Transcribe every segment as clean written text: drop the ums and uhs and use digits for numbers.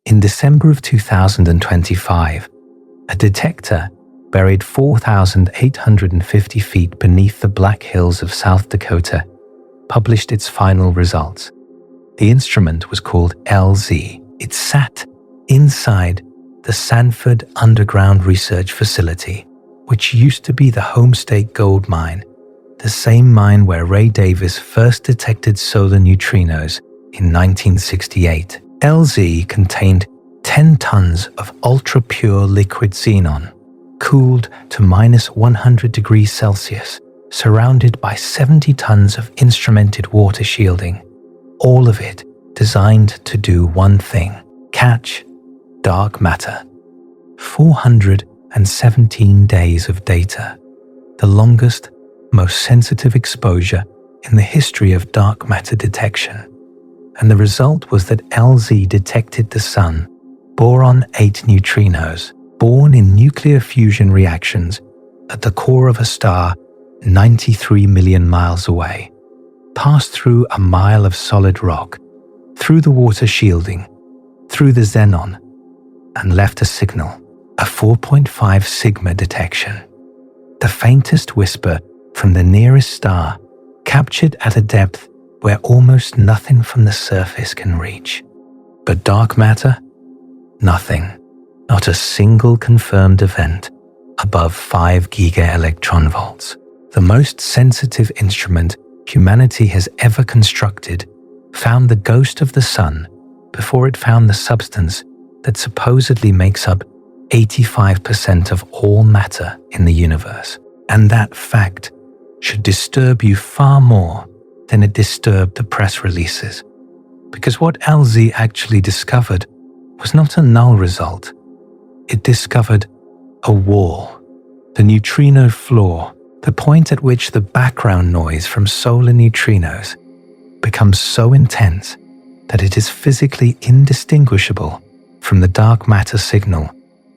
In December of 2025, a detector buried 4,850 feet beneath the Black Hills of South Dakota published its final results. The instrument was called LZ. It sat inside the Sanford Underground Research Facility, which used to be the Homestake Gold Mine, the same mine where Ray Davis first detected solar neutrinos in 1968. LZ contained 10 tons of ultra-pure liquid xenon, cooled to -100 degrees Celsius, surrounded by 70 tons of instrumented water shielding, all of it designed to do one thing: catch dark matter. 417 days of data, the longest, most sensitive exposure in the history of dark matter detection. And the result was that LZ detected the Sun, boron-8 neutrinos, born in nuclear fusion reactions at the core of a star 93 million miles away, passed through a mile of solid rock, through the water shielding, through the xenon, and left a signal, a 4.5 sigma detection. The faintest whisper from the nearest star, captured at a depth where almost nothing from the surface can reach. But dark matter? Nothing. Not a single confirmed event above 5 giga-electronvolts. The most sensitive instrument humanity has ever constructed found the ghost of the Sun before it found the substance that supposedly makes up 85% of all matter in the universe. And that fact should disturb you far more than it disturbed the press releases. Because what LZ actually discovered was not a null result. It discovered a wall, the neutrino floor, the point at which the background noise from solar neutrinos becomes so intense that it is physically indistinguishable from the dark matter signal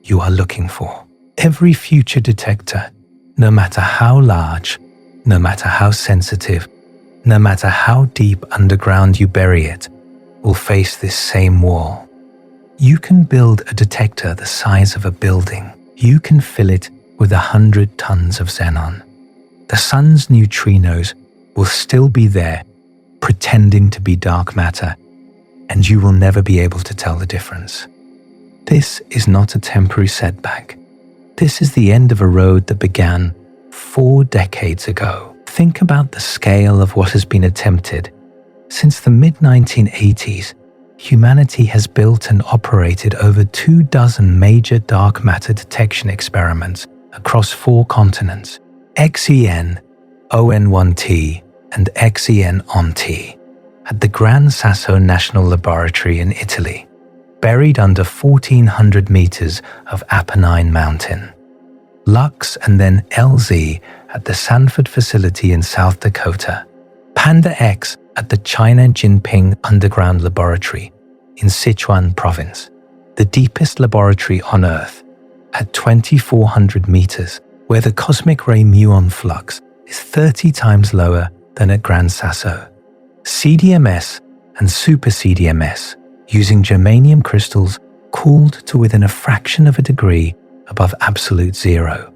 you are looking for. Every future detector, no matter how large, no matter how sensitive, no matter how deep underground you bury it, will face this same wall. You can build a detector the size of a building. You can fill it with 100 tons of xenon. The Sun's neutrinos will still be there, pretending to be dark matter, and you will never be able to tell the difference. This is not a temporary setback. This is the end of a road that began 4 decades ago. Think about the scale of what has been attempted. Since the mid-1980s, humanity has built and operated over 24 major dark matter detection experiments across 4 continents: XEN, ON1T, and XEN-ONT, at the Gran Sasso National Laboratory in Italy, buried under 1,400 meters of Apennine Mountain. Lux and then LZ at the Sanford facility in South Dakota. Panda X at the China Jinping Underground Laboratory in Sichuan Province, the deepest laboratory on Earth at 2,400 meters, where the cosmic ray muon flux is 30 times lower than at Gran Sasso. CDMS and Super CDMS, using germanium crystals cooled to within a fraction of a degree above absolute zero.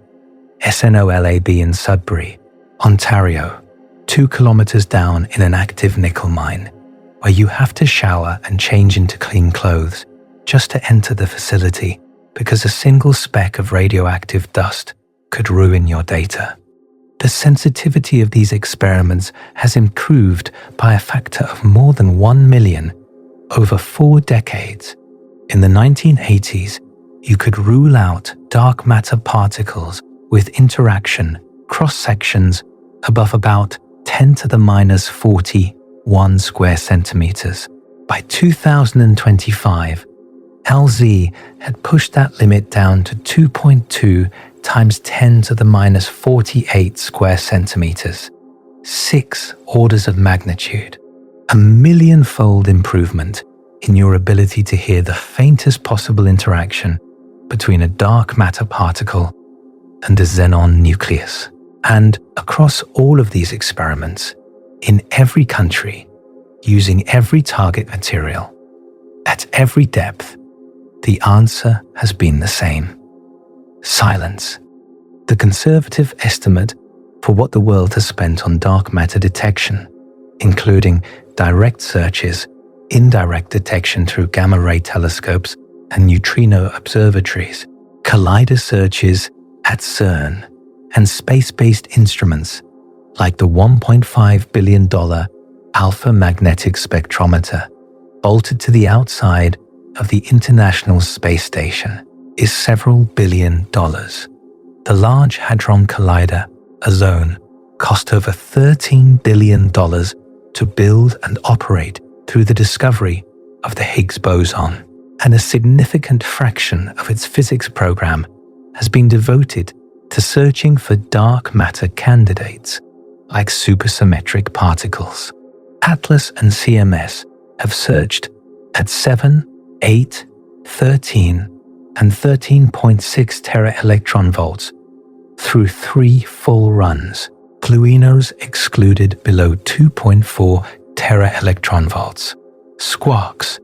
SNOLAB in Sudbury, Ontario, 2 kilometers down in an active nickel mine, where you have to shower and change into clean clothes just to enter the facility because a single speck of radioactive dust could ruin your data. The sensitivity of these experiments has improved by a factor of more than 1 million over 4 decades. In the 1980s, you could rule out dark matter particles with interaction cross-sections above about 10 to the minus 41 square centimeters. By 2025, LZ had pushed that limit down to 2.2 times 10 to the minus 48 square centimeters, 6 orders of magnitude, a millionfold improvement in your ability to hear the faintest possible interaction between a dark matter particle and a xenon nucleus. And across all of these experiments, in every country, using every target material, at every depth, The answer has been the same. Silence. The conservative estimate for what the world has spent on dark matter detection, including direct searches, indirect detection through gamma-ray telescopes and neutrino observatories, collider searches at CERN, and space-based instruments like the $1.5 billion alpha magnetic spectrometer bolted to the outside of the International Space Station is several $billion. The Large Hadron Collider, AZONE, cost over $13 billion to build and operate through the discovery of the Higgs boson, and a significant fraction of its physics program has been devoted to searching for dark matter candidates like supersymmetric particles. ATLAS and CMS have searched at 7, 8, 13, and 13.6 tera-electron volts through 3 full runs, gluinos excluded below 2.4 tera-electron volts, squarks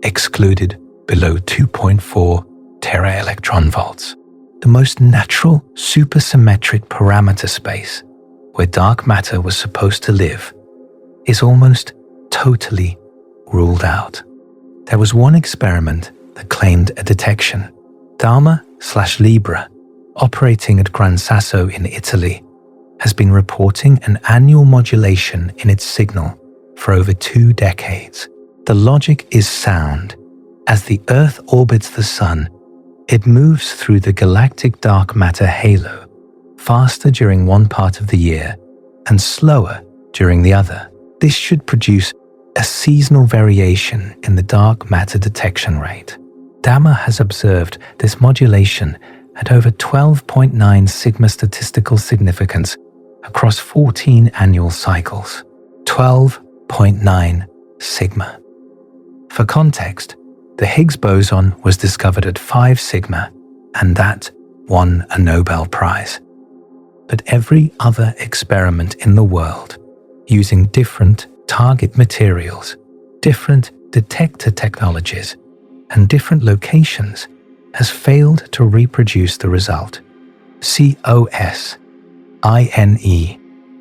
excluded below 2.4 tera-electron volts. The most natural supersymmetric parameter space where dark matter was supposed to live is almost totally ruled out. There was one experiment that claimed a detection. Dharma/Libra, operating at Gran Sasso in Italy, has been reporting an annual modulation in its signal for over 2 decades. The logic is sound. As the Earth orbits the Sun, it moves through the galactic dark matter halo, faster during one part of the year and slower during the other. This should produce a seasonal variation in the dark matter detection rate. DAMA has observed this modulation at over 12.9 sigma statistical significance across 14 annual cycles. 12.9 sigma. For context, the Higgs boson was discovered at 5 sigma, and that won a Nobel Prize. But every other experiment in the world, using different target materials, different detector technologies, and different locations, has failed to reproduce the result. COSINE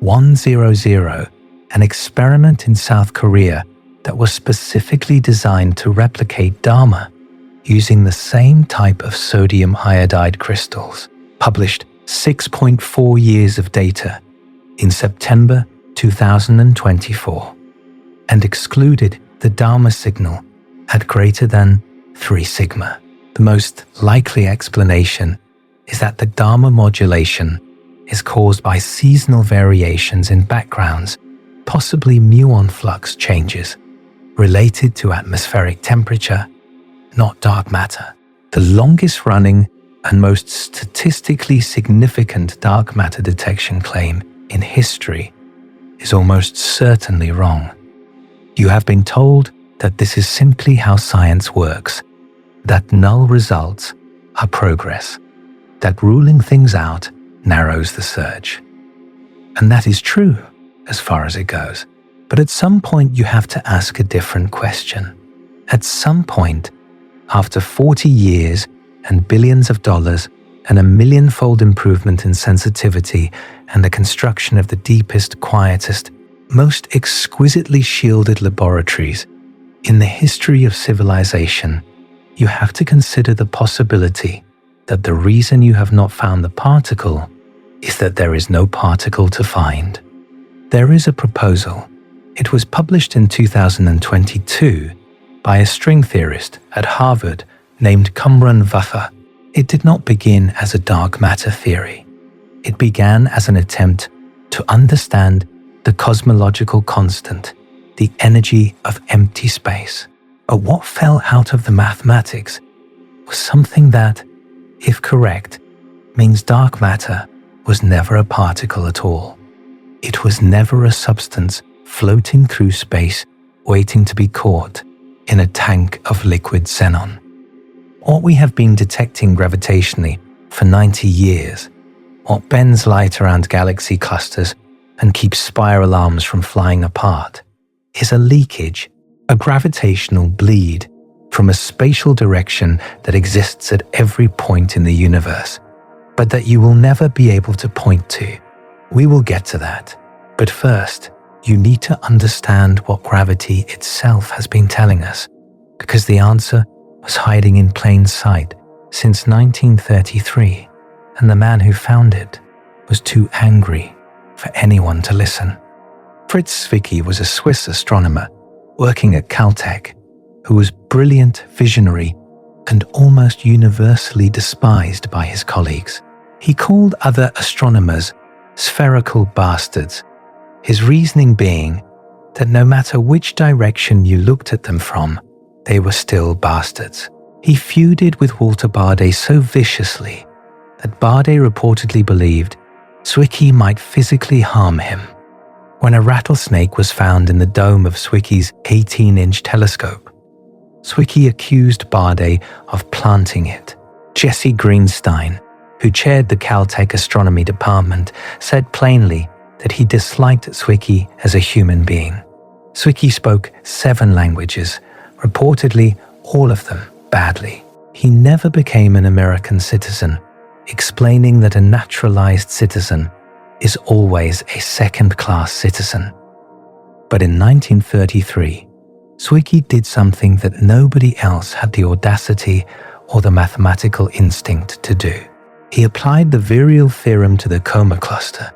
100, an experiment in South Korea that was specifically designed to replicate Dharma using the same type of sodium iodide crystals, published 6.4 years of data in September 2024, and excluded the Dharma signal at greater than 3 sigma. The most likely explanation is that the Dharma modulation is caused by seasonal variations in backgrounds, possibly muon flux changes, related to atmospheric temperature, not dark matter. The longest running and most statistically significant dark matter detection claim in history is almost certainly wrong. You have been told that this is simply how science works, that null results are progress, that ruling things out narrows the search. And that is true as far as it goes. But at some point you have to ask a different question. At some point, after 40 years and billions of dollars and a millionfold improvement in sensitivity and the construction of the deepest, quietest, most exquisitely shielded laboratories in the history of civilization, you have to consider the possibility that the reason you have not found the particle is that there is no particle to find. There is a proposal. It was published in 2022 by a string theorist at Harvard named Cumrun Vafa. It did not begin as a dark matter theory. It began as an attempt to understand the cosmological constant, the energy of empty space. But what fell out of the mathematics was something that, if correct, means dark matter was never a particle at all. It was never a substance floating through space waiting to be caught in a tank of liquid xenon. What we have been detecting gravitationally for 90 years, what bends light around galaxy clusters and keeps spiral arms from flying apart, is a leakage, a gravitational bleed from a spatial direction that exists at every point in the universe, but that you will never be able to point to. We will get to that. But first, you need to understand what gravity itself has been telling us, because the answer was hiding in plain sight since 1933, and the man who found it was too angry for anyone to listen. Fritz Zwicky was a Swiss astronomer working at Caltech who was brilliant, visionary, and almost universally despised by his colleagues. He called other astronomers spherical bastards, his reasoning being that no matter which direction you looked at them from, they were still bastards. He feuded with Walter Baade so viciously that Baade reportedly believed Zwicky might physically harm him. When a rattlesnake was found in the dome of Zwicky's 18-inch telescope, Zwicky accused Baade of planting it. Jesse Greenstein, who chaired the Caltech astronomy department, said plainly that he disliked Zwicky as a human being. Zwicky spoke 7 languages, reportedly all of them badly. He never became an American citizen, explaining that a naturalized citizen is always a second-class citizen. But in 1933, Zwicky did something that nobody else had the audacity or the mathematical instinct to do. He applied the virial theorem to the Coma cluster,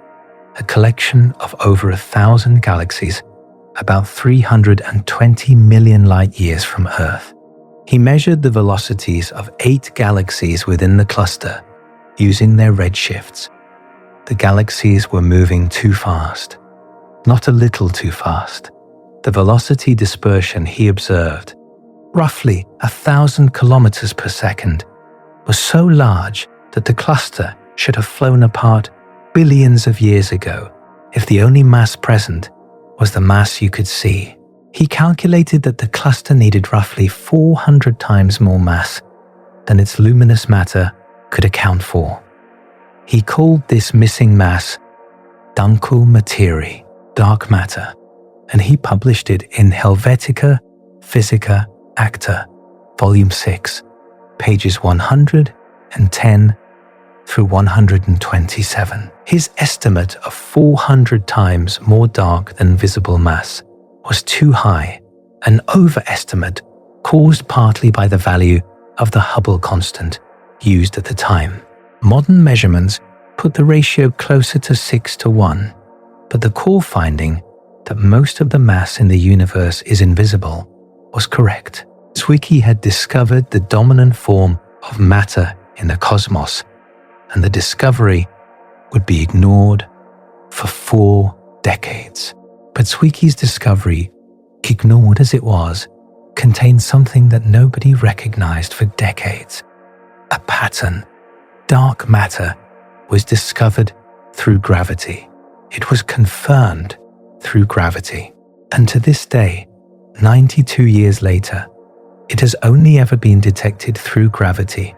a collection of over 1,000 galaxies about 320 million light-years from Earth. He measured the velocities of 8 galaxies within the cluster using their redshifts. The galaxies were moving too fast, not a little too fast. The velocity dispersion he observed, roughly 1,000 kilometers per second, was so large that the cluster should have flown apart billions of years ago if the only mass present was the mass you could see. He calculated that the cluster needed roughly 400 times more mass than its luminous matter could account for. He called this missing mass Dunkel Materie, dark matter, and he published it in Helvetica Physica Acta, Volume 6, pages 110 through 127. His estimate of 400 times more dark than visible mass was too high, an overestimate caused partly by the value of the Hubble constant used at the time. Modern measurements put the ratio closer to 6:1, but the core finding that most of the mass in the universe is invisible was correct. Zwicky had discovered the dominant form of matter in the cosmos, and the discovery would be ignored for 4 decades. But Zwicky's discovery, ignored as it was, contained something that nobody recognized for decades. A pattern. Dark matter was discovered through gravity. It was confirmed through gravity. And to this day, 92 years later, it has only ever been detected through gravity.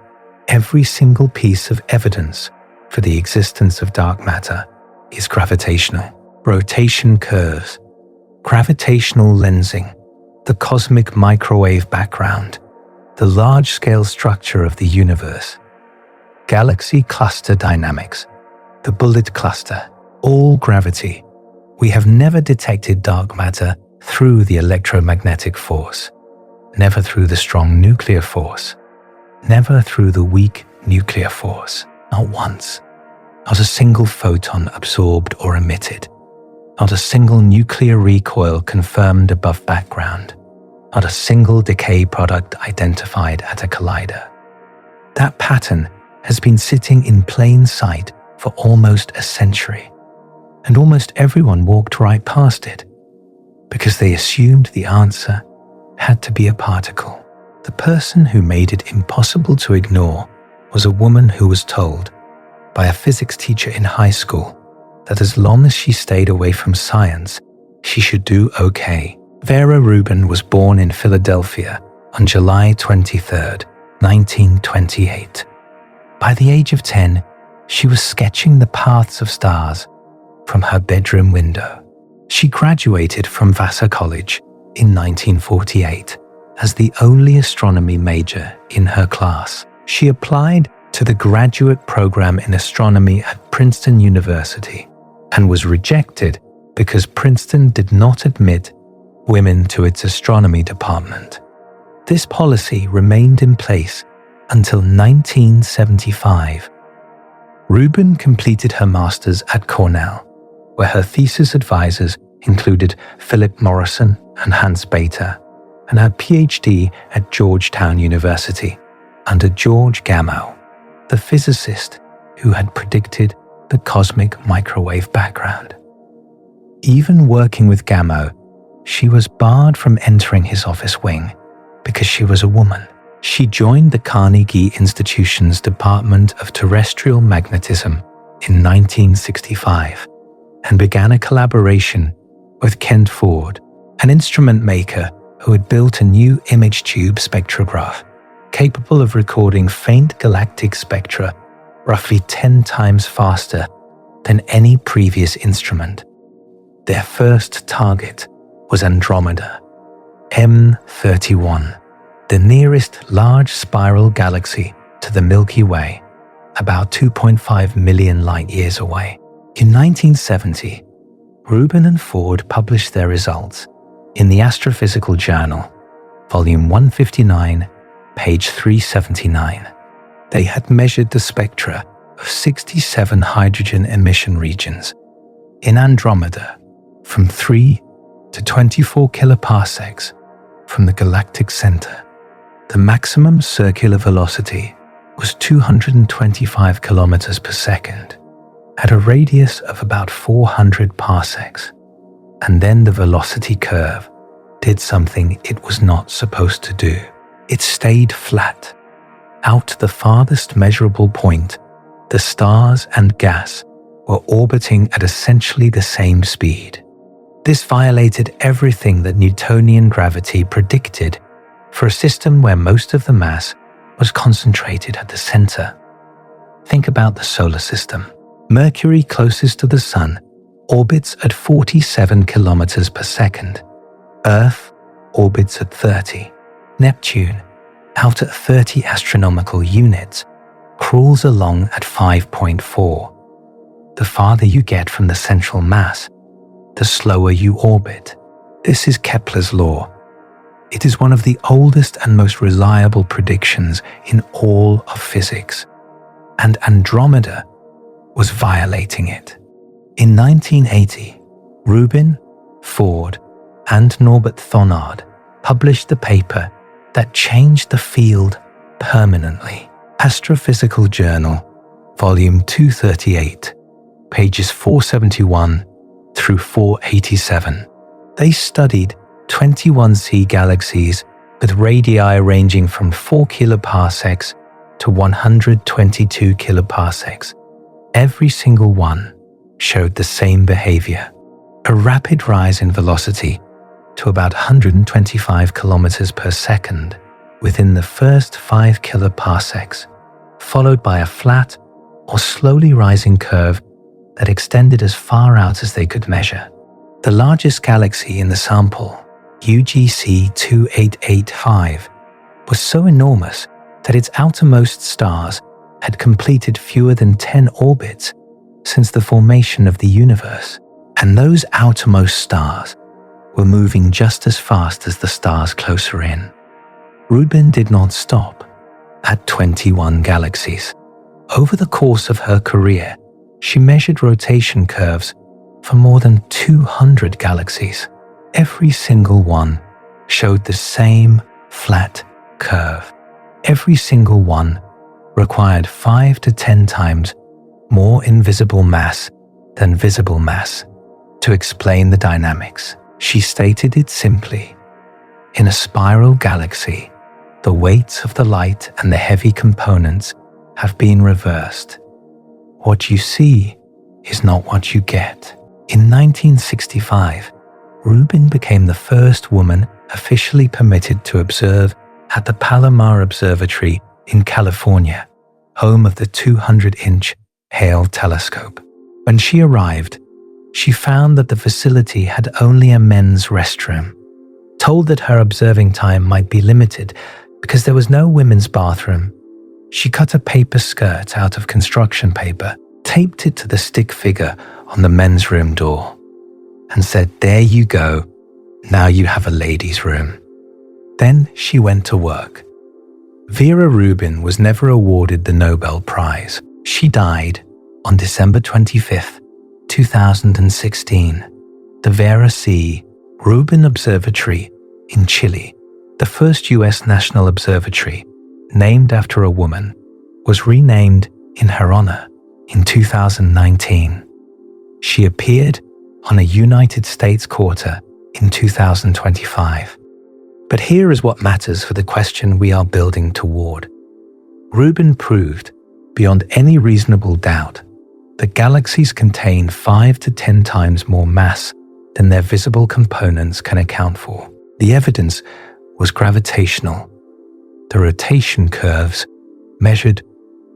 Every single piece of evidence for the existence of dark matter is gravitational. Rotation curves, gravitational lensing, the cosmic microwave background, the large-scale structure of the universe, galaxy cluster dynamics, the bullet cluster, all gravity. We have never detected dark matter through the electromagnetic force, never through the strong nuclear force, never through the weak nuclear force, not once. Not a single photon absorbed or emitted, not a single nuclear recoil confirmed above background, not a single decay product identified at a collider. That pattern has been sitting in plain sight for almost a century, and almost everyone walked right past it because they assumed the answer had to be a particle. The person who made it impossible to ignore was a woman who was told by a physics teacher in high school that as long as she stayed away from science, she should do okay. Vera Rubin was born in Philadelphia on July 23, 1928. By the age of 10, she was sketching the paths of stars from her bedroom window. She graduated from Vafa College in 1948 as the only astronomy major in her class. She applied to the graduate program in astronomy at Princeton University and was rejected because Princeton did not admit women to its astronomy department. This policy remained in place until 1975. Rubin completed her master's at Cornell, where her thesis advisors included Philip Morrison and Hans Bethe, and her PhD at Georgetown University under George Gamow, the physicist who had predicted the cosmic microwave background. Even working with Gamow, she was barred from entering his office wing because she was a woman. She joined the Carnegie Institution's Department of Terrestrial Magnetism in 1965 and began a collaboration with Kent Ford, an instrument maker who had built a new image tube spectrograph capable of recording faint galactic spectra roughly 10 times faster than any previous instrument. Their first target was Andromeda, M31, the nearest large spiral galaxy to the Milky Way, about 2.5 million light-years away. In 1970, Rubin and Ford published their results in the Astrophysical Journal, volume 159, page 379. They had measured the spectra of 67 hydrogen emission regions in Andromeda from 3 to 24 kiloparsecs from the galactic center. The maximum circular velocity was 225 kilometers per second at a radius of about 400 parsecs. And then the velocity curve did something it was not supposed to do. It stayed flat. Out to the farthest measurable point, the stars and gas were orbiting at essentially the same speed. This violated everything that Newtonian gravity predicted for a system where most of the mass was concentrated at the center. Think about the solar system. Mercury, closest to the Sun, orbits at 47 kilometers per second. Earth orbits at 30. Neptune, out at 30 astronomical units, crawls along at 5.4. The farther you get from the central mass, the slower you orbit. This is Kepler's law. It is one of the oldest and most reliable predictions in all of physics, and Andromeda was violating it. In 1980, Rubin, Ford, and Norbert Thonard published the paper that changed the field permanently. Astrophysical Journal, volume 238, pages 471 through 487. They studied 21 C galaxies with radii ranging from 4 kiloparsecs to 122 kiloparsecs. Every single one showed the same behavior, a rapid rise in velocity to about 125 kilometers per second within the first 5 kiloparsecs, followed by a flat or slowly rising curve that extended as far out as they could measure. The largest galaxy in the sample, UGC 2885, was so enormous that its outermost stars had completed fewer than 10 orbits since the formation of the universe, and those outermost stars were moving just as fast as the stars closer in. Rubin did not stop at 21 galaxies. Over the course of her career, she measured rotation curves for more than 200 galaxies. Every single one showed the same flat curve. Every single one required 5 to 10 times more invisible mass than visible mass to explain the dynamics. She stated it simply: in a spiral galaxy, the weights of the light and the heavy components have been reversed. What you see is not what you get. In 1965, Rubin became the first woman officially permitted to observe at the Palomar Observatory in California, home of the 200-inch Hale telescope. When she arrived, she found that the facility had only a men's restroom, Told that her observing time might be limited because there was no women's bathroom, she cut a paper skirt out of construction paper, taped it to the stick figure on the men's room door, and said, "There you go, now you have a ladies' room." Then she went to work. Vera Rubin was never awarded the Nobel Prize. She died on December 25, 2016. The Vera C. Rubin Observatory in Chile, the first U.S. national observatory named after a woman, was renamed in her honor in 2019. She appeared on a United States quarter in 2025. But here is what matters for the question we are building toward. Rubin proved, beyond any reasonable doubt, that galaxies contain 5 to 10 times more mass than their visible components can account for. The evidence was gravitational. The rotation curves measured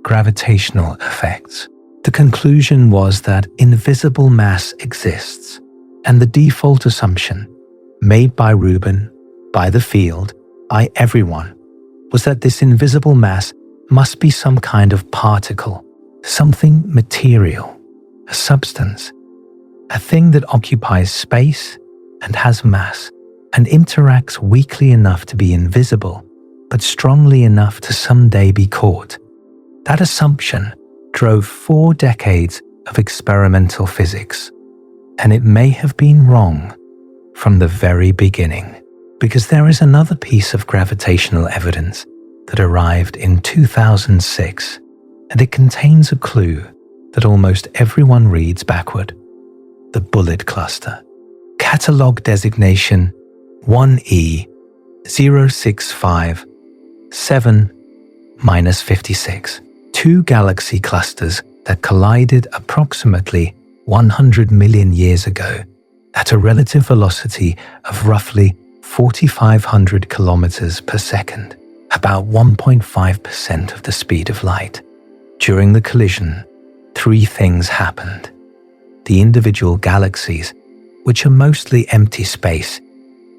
gravitational effects. The conclusion was that invisible mass exists, and the default assumption, made by Rubin, by the field, by everyone, was that this invisible mass must be some kind of particle, something material, a substance, a thing that occupies space and has mass and interacts weakly enough to be invisible, but strongly enough to someday be caught. That assumption drove 4 decades of experimental physics, and it may have been wrong from the very beginning, because there is another piece of gravitational evidence that arrived in 2006, and it contains a clue that almost everyone reads backward. The bullet cluster. Catalog designation 1E0657-56. 2 galaxy clusters that collided approximately 100 million years ago at a relative velocity of roughly 4,500 kilometers per second, about 1.5% of the speed of light. During the collision, 3 things happened. The individual galaxies, which are mostly empty space,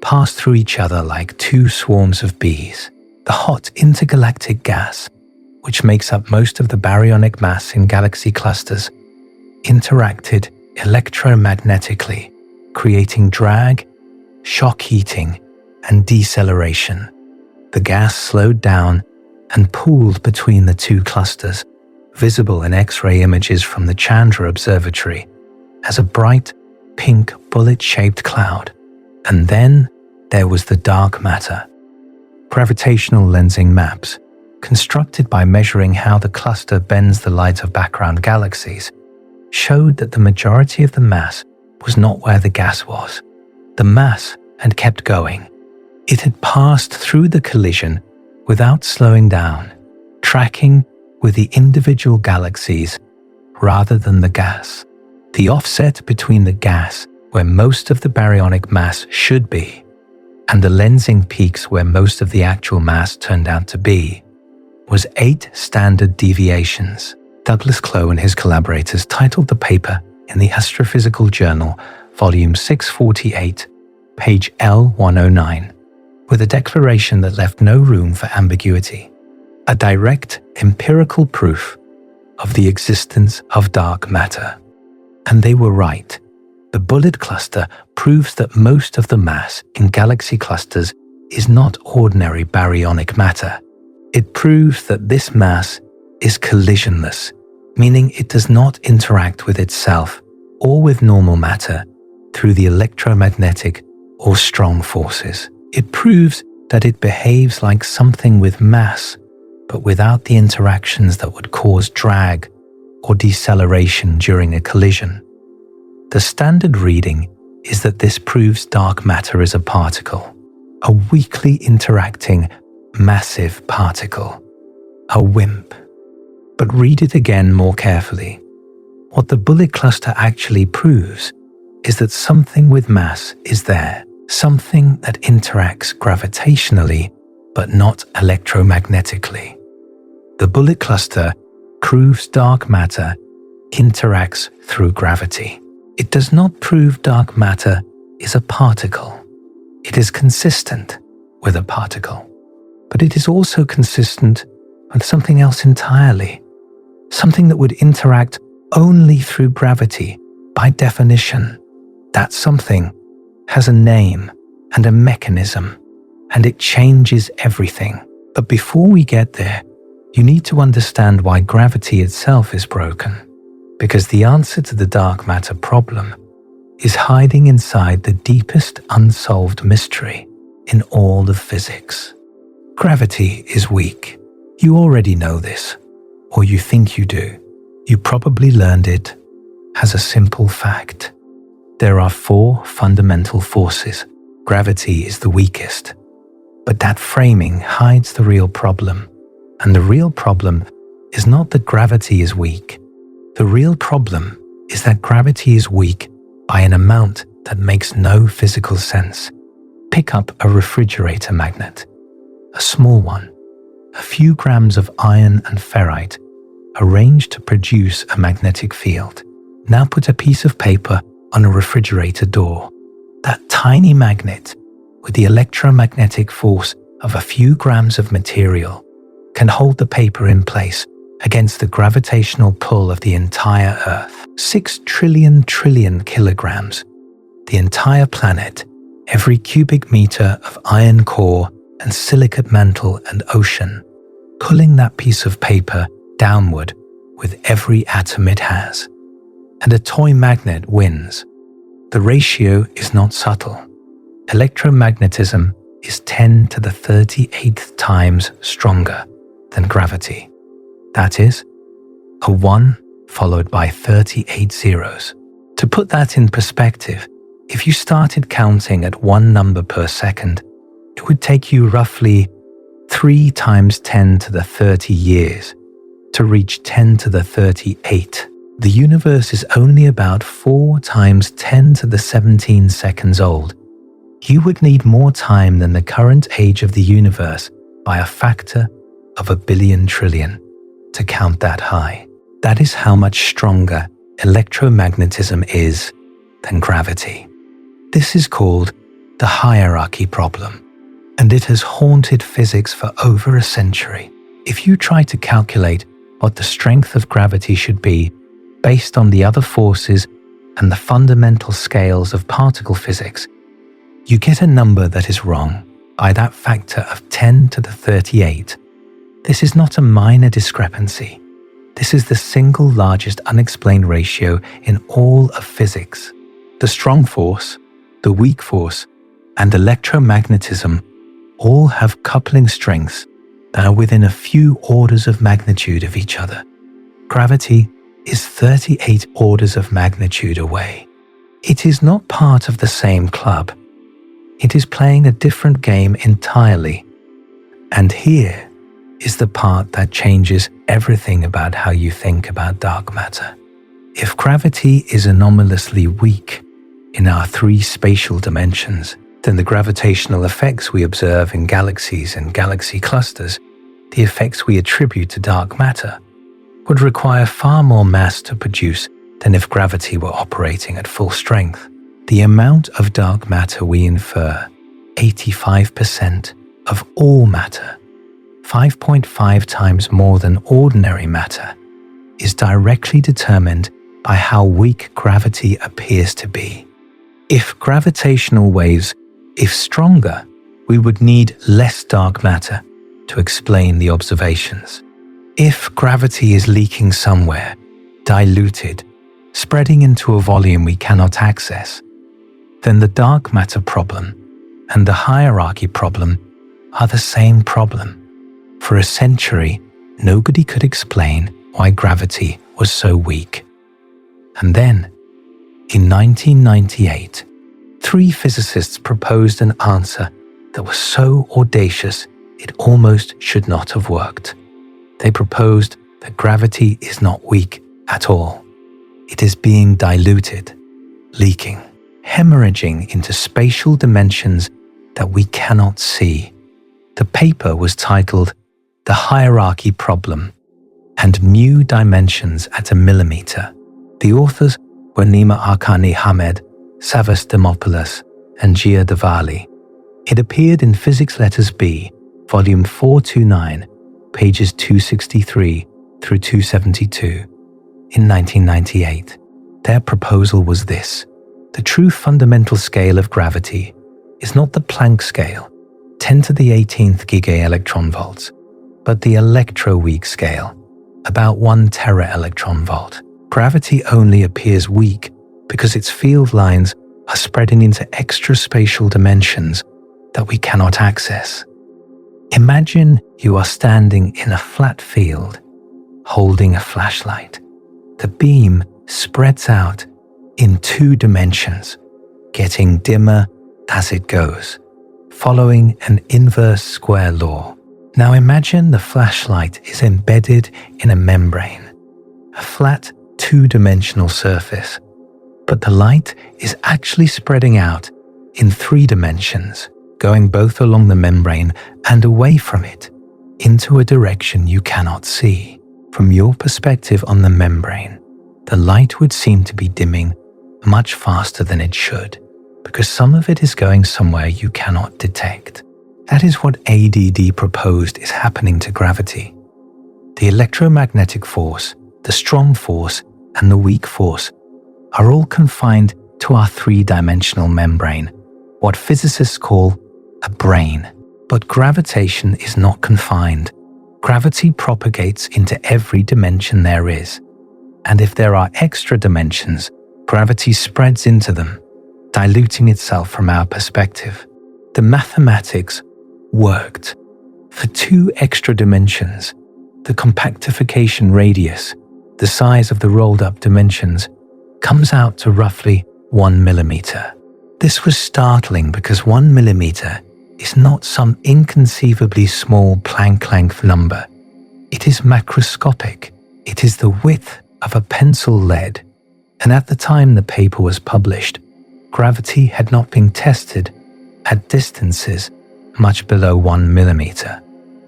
passed through each other like 2 swarms of bees. The hot intergalactic gas, which makes up most of the baryonic mass in galaxy clusters, interacted electromagnetically, creating drag, shock heating, and deceleration. The gas slowed down and pooled between the 2 clusters, visible in X-ray images from the Chandra Observatory, as a bright, pink, bullet-shaped cloud. And then there was the dark matter. Gravitational lensing maps, constructed by measuring how the cluster bends the light of background galaxies, showed that the majority of the mass was not where the gas was. The mass had kept going. It had passed through the collision without slowing down, tracking with the individual galaxies rather than the gas. The offset between the gas, where most of the baryonic mass should be, and the lensing peaks where most of the actual mass turned out to be, was 8 standard deviations. Douglas Clow and his collaborators titled the paper in the Astrophysical Journal, volume 648, page L109, with a declaration that left no room for ambiguity. A direct empirical proof of the existence of dark matter. And they were right. The bullet cluster proves that most of the mass in galaxy clusters is not ordinary baryonic matter. It proves that this mass is collisionless, meaning it does not interact with itself or with normal matter through the electromagnetic or strong forces. It proves that it behaves like something with mass, but without the interactions that would cause drag or deceleration during a collision. The standard reading is that this proves dark matter is a particle, a weakly interacting massive particle, a WIMP. But read it again more carefully. What the bullet cluster actually proves is that something with mass is there, something that interacts gravitationally but not electromagnetically. The bullet cluster proves dark matter interacts through gravity. It does not prove dark matter is a particle. It is consistent with a particle, but it is also consistent with something else entirely, something that would interact only through gravity. By definition, that something has a name and a mechanism, and it changes everything. But before we get there, you need to understand why gravity itself is broken, because the answer to the dark matter problem is hiding inside the deepest unsolved mystery in all of physics. Gravity is weak. You already know this, or you think you do. You probably learned it as a simple fact. There are 4 fundamental forces. Gravity is the weakest. But that framing hides the real problem. And the real problem is not that gravity is weak. The real problem is that gravity is weak by an amount that makes no physical sense. Pick up a refrigerator magnet, a small one, a few grams of iron and ferrite arranged to produce a magnetic field. Now put a piece of paper on a refrigerator door. That tiny magnet, with the electromagnetic force of a few grams of material, can hold the paper in place against the gravitational pull of the entire Earth. 6 trillion kilograms. The entire planet, every cubic meter of iron core and silicate mantle and ocean, pulling that piece of paper downward with every atom it has. And a toy magnet wins. The ratio is not subtle. Electromagnetism is 10 to the 38th times stronger than gravity. That is, a 1 followed by 38 zeros. To put that in perspective, if you started counting at 1 number per second, it would take you roughly 3 times 10 to the 30 years to reach 10 to the 38. The universe is only about 4 times 10 to the 17 seconds old. You would need more time than the current age of the universe by a factor of 1 billion trillion to count that high. That is how much stronger electromagnetism is than gravity. This is called the hierarchy problem, and it has haunted physics for over a century. If you try to calculate what the strength of gravity should be based on the other forces and the fundamental scales of particle physics, you get a number that is wrong by that factor of 10 to the 38. This is not a minor discrepancy. This is the single largest unexplained ratio in all of physics. The strong force, the weak force, and electromagnetism all have coupling strengths that are within a few orders of magnitude of each other. Gravity is 38 orders of magnitude away. It is not part of the same club. It is playing a different game entirely. And here is the part that changes everything about how you think about dark matter. If gravity is anomalously weak in our 3 spatial dimensions, then the gravitational effects we observe in galaxies and galaxy clusters, the effects we attribute to dark matter, would require far more mass to produce than if gravity were operating at full strength. The amount of dark matter we infer, 85% of all matter, 5.5 times more than ordinary matter, is directly determined by how weak gravity appears to be. If gravitational waves, if stronger, we would need less dark matter to explain the observations. If gravity is leaking somewhere, diluted, spreading into a volume we cannot access, then the dark matter problem and the hierarchy problem are the same problem. For a century, nobody could explain why gravity was so weak. And then, in 1998, 3 physicists proposed an answer that was so audacious it almost should not have worked. They proposed that gravity is not weak at all. It is being diluted, leaking, hemorrhaging into spatial dimensions that we cannot see. The paper was titled The Hierarchy Problem and New Dimensions at a Millimeter. The authors were Nima Arkani Hamed, Savas Demopoulos, and Gia Diwali. It appeared in Physics Letters B, volume 429, pages 263 through 272, in 1998. Their proposal was this: the true fundamental scale of gravity is not the Planck scale, 10 to the 18th giga-electronvolts, but the electroweak scale, about 1 tera-electronvolt. Gravity only appears weak because its field lines are spreading into extra spatial dimensions that we cannot access. Imagine you are standing in a flat field, holding a flashlight. The beam spreads out in 2 dimensions, getting dimmer as it goes, following an inverse square law. Now imagine the flashlight is embedded in a membrane, a flat 2-dimensional surface, but the light is actually spreading out in 3 dimensions, going both along the membrane and away from it, into a direction you cannot see. From your perspective on the membrane, the light would seem to be dimming much faster than it should, because some of it is going somewhere you cannot detect. That is what ADD proposed is happening to gravity. The electromagnetic force, the strong force, and the weak force are all confined to our 3-dimensional membrane, what physicists call a brane. But gravitation is not confined. Gravity propagates into every dimension there is. And if there are extra dimensions, gravity spreads into them, diluting itself from our perspective. The mathematics worked. For 2 extra dimensions, the compactification radius, the size of the rolled up dimensions, comes out to roughly 1 millimeter. This was startling because 1 millimeter is not some inconceivably small Planck length number. It is macroscopic. It is the width of a pencil lead. And at the time the paper was published, gravity had not been tested at distances much below 1 millimeter.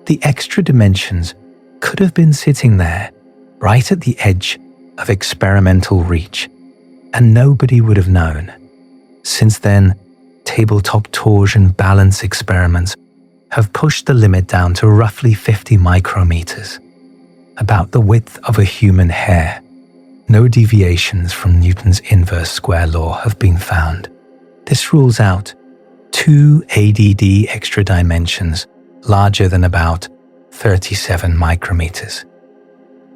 The extra dimensions could have been sitting there, right at the edge of experimental reach, and nobody would have known. Since then, tabletop torsion balance experiments have pushed the limit down to roughly 50 micrometers, about the width of a human hair. No deviations from Newton's inverse square law have been found. This rules out 2 ADD extra dimensions larger than about 37 micrometers.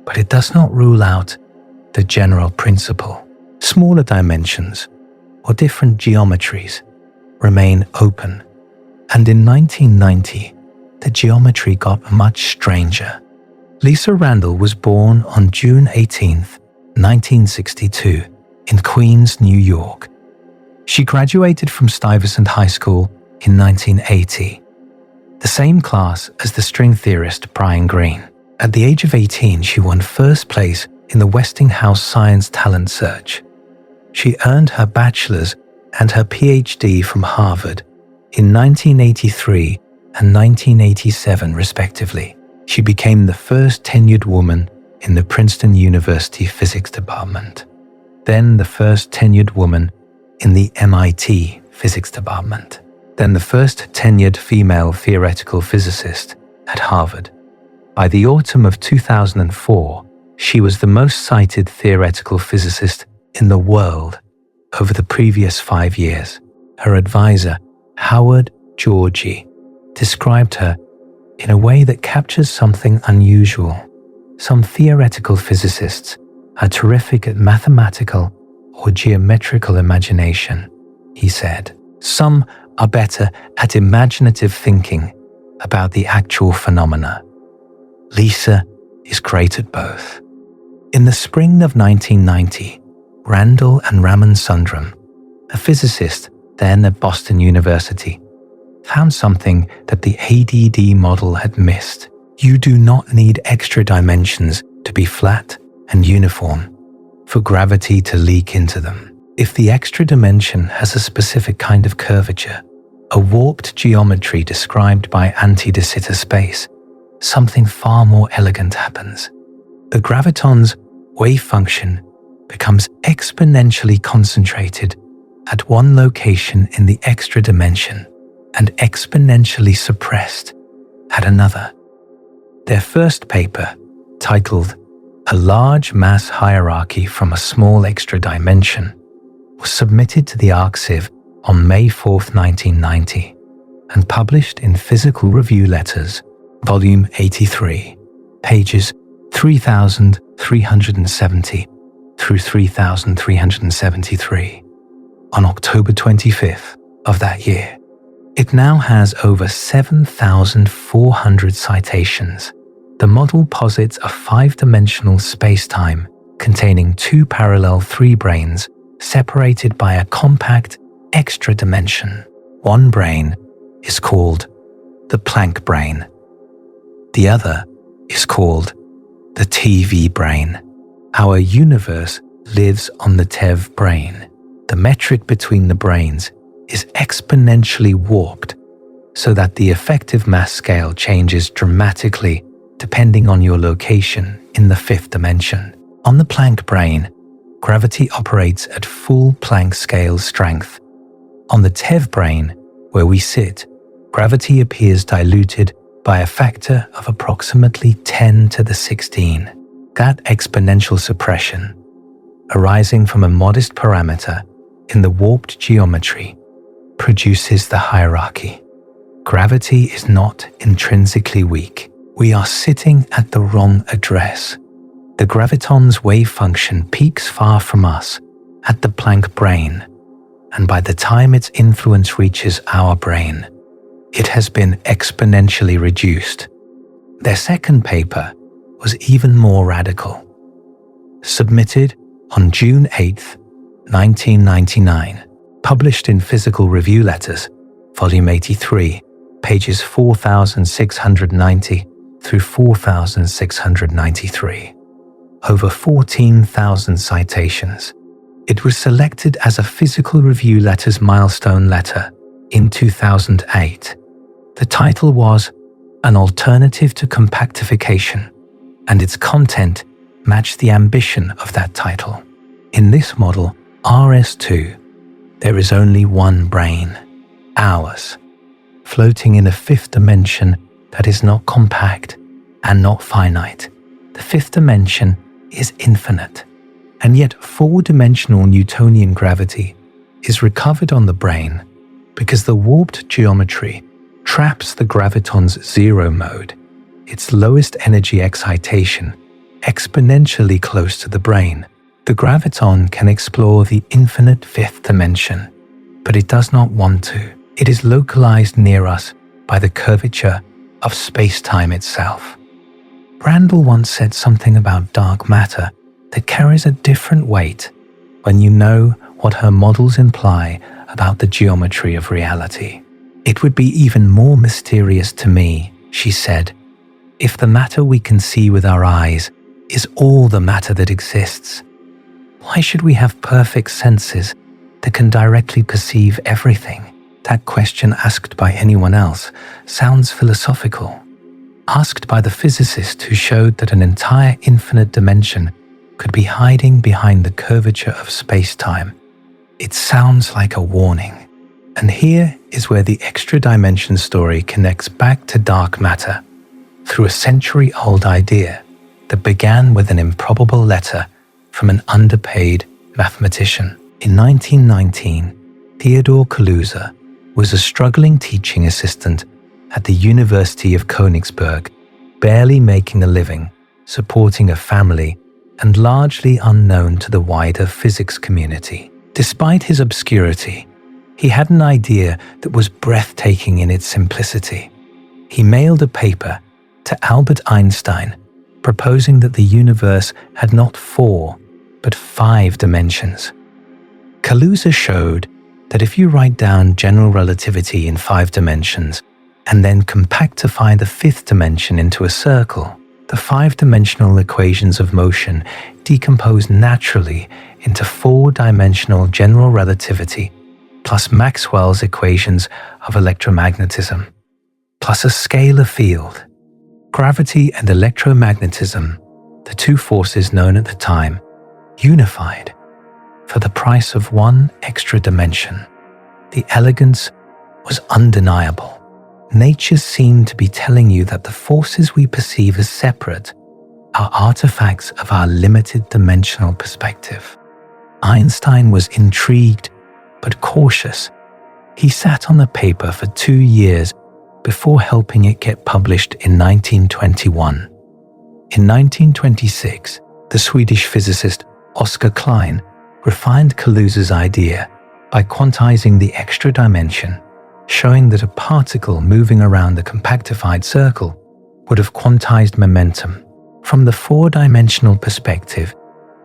But it does not rule out the general principle. Smaller dimensions or different geometries remain open. And in 1990, the geometry got much stranger. Lisa Randall was born on June 18, 1962, in Queens, New York. She graduated from Stuyvesant High School in 1980, the same class as the string theorist Brian Greene. At the age of 18, she won first place in the Westinghouse Science Talent Search. She earned her bachelor's and her PhD from Harvard in 1983 and 1987, respectively. She became the first tenured woman in the Princeton University Physics Department, then the first tenured woman in the MIT Physics Department, then the first tenured female theoretical physicist at Harvard. By the autumn of 2004, she was the most cited theoretical physicist in the world over the previous 5 years. Her advisor, Howard Georgi, described her in a way that captures something unusual. Some theoretical physicists are terrific at mathematical or geometrical imagination, he said. Some are better at imaginative thinking about the actual phenomena. Lisa is great at both. In the spring of 1990, Randall and Raman Sundrum, a physicist then at Boston University, found something that the ADD model had missed. You do not need extra dimensions to be flat and uniform for gravity to leak into them. If the extra dimension has a specific kind of curvature, a warped geometry described by anti-de Sitter space, something far more elegant happens. The graviton's wave function becomes exponentially concentrated at one location in the extra dimension, and exponentially suppressed at another. Their first paper, titled A Large Mass Hierarchy from a Small Extra Dimension, was submitted to the ArXiv on May 4, 1990, and published in Physical Review Letters, Volume 83, pages 3,370 through 3,373, on October 25th of that year. It now has over 7,400 citations. The model posits a five-dimensional spacetime containing two parallel three-branes separated by a compact extra dimension. One brane is called the Planck brane. The other is called the TV brane. Our universe lives on the TeV brane. The metric between the branes is exponentially warped so that the effective mass scale changes dramatically depending on your location in the fifth dimension. On the Planck brane, gravity operates at full Planck scale strength. On the TeV brane, where we sit, gravity appears diluted by a factor of approximately 10 to the 16. That exponential suppression, arising from a modest parameter in the warped geometry, produces the hierarchy. Gravity is not intrinsically weak. We are sitting at the wrong address. The graviton's wave function peaks far from us at the Planck brane, and by the time its influence reaches our brane, it has been exponentially reduced. Their second paper was even more radical. Submitted on June 8, 1999, published in Physical Review Letters, Volume 83, pages 4,690 through 4,693. Over 14,000 citations. It was selected as a Physical Review Letters milestone letter in 2008. The title was An Alternative to Compactification, and its content matched the ambition of that title. In this model, RS2, there is only one brane, ours, floating in a fifth dimension that is not compact and not finite. The fifth dimension is infinite, and yet four-dimensional Newtonian gravity is recovered on the brane because the warped geometry traps the graviton's zero mode, its lowest energy excitation, exponentially close to the brane. The graviton can explore the infinite fifth dimension, but it does not want to. It is localized near us by the curvature of space-time itself. Randall once said something about dark matter that carries a different weight when you know what her models imply about the geometry of reality. It would be even more mysterious to me, she said, if the matter we can see with our eyes is all the matter that exists. Why should we have perfect senses that can directly perceive everything? That question, asked by anyone else, sounds philosophical. Asked by the physicist who showed that an entire infinite dimension could be hiding behind the curvature of space-time, it sounds like a warning. And here is where the extra dimension story connects back to dark matter through a century-old idea that began with an improbable letter from an underpaid mathematician. In 1919, Theodore Kaluza was a struggling teaching assistant at the University of Königsberg, barely making a living, supporting a family, and largely unknown to the wider physics community. Despite his obscurity, he had an idea that was breathtaking in its simplicity. He mailed a paper to Albert Einstein, proposing that the universe had not 4, but 5 dimensions. Kaluza showed that if you write down general relativity in 5 dimensions and then compactify the 5th dimension into a circle, the 5-dimensional equations of motion decompose naturally into 4-dimensional general relativity plus Maxwell's equations of electromagnetism, plus a scalar field. Gravity and electromagnetism, the two forces known at the time, unified for the price of one extra dimension. The elegance was undeniable. Nature seemed to be telling you that the forces we perceive as separate are artifacts of our limited dimensional perspective. Einstein was intrigued but cautious. He sat on the paper for 2 years before helping it get published in 1921. In 1926, the Swedish physicist Oskar Klein refined Kaluza's idea by quantizing the extra dimension, showing that a particle moving around the compactified circle would have quantized momentum. From the 4-dimensional perspective,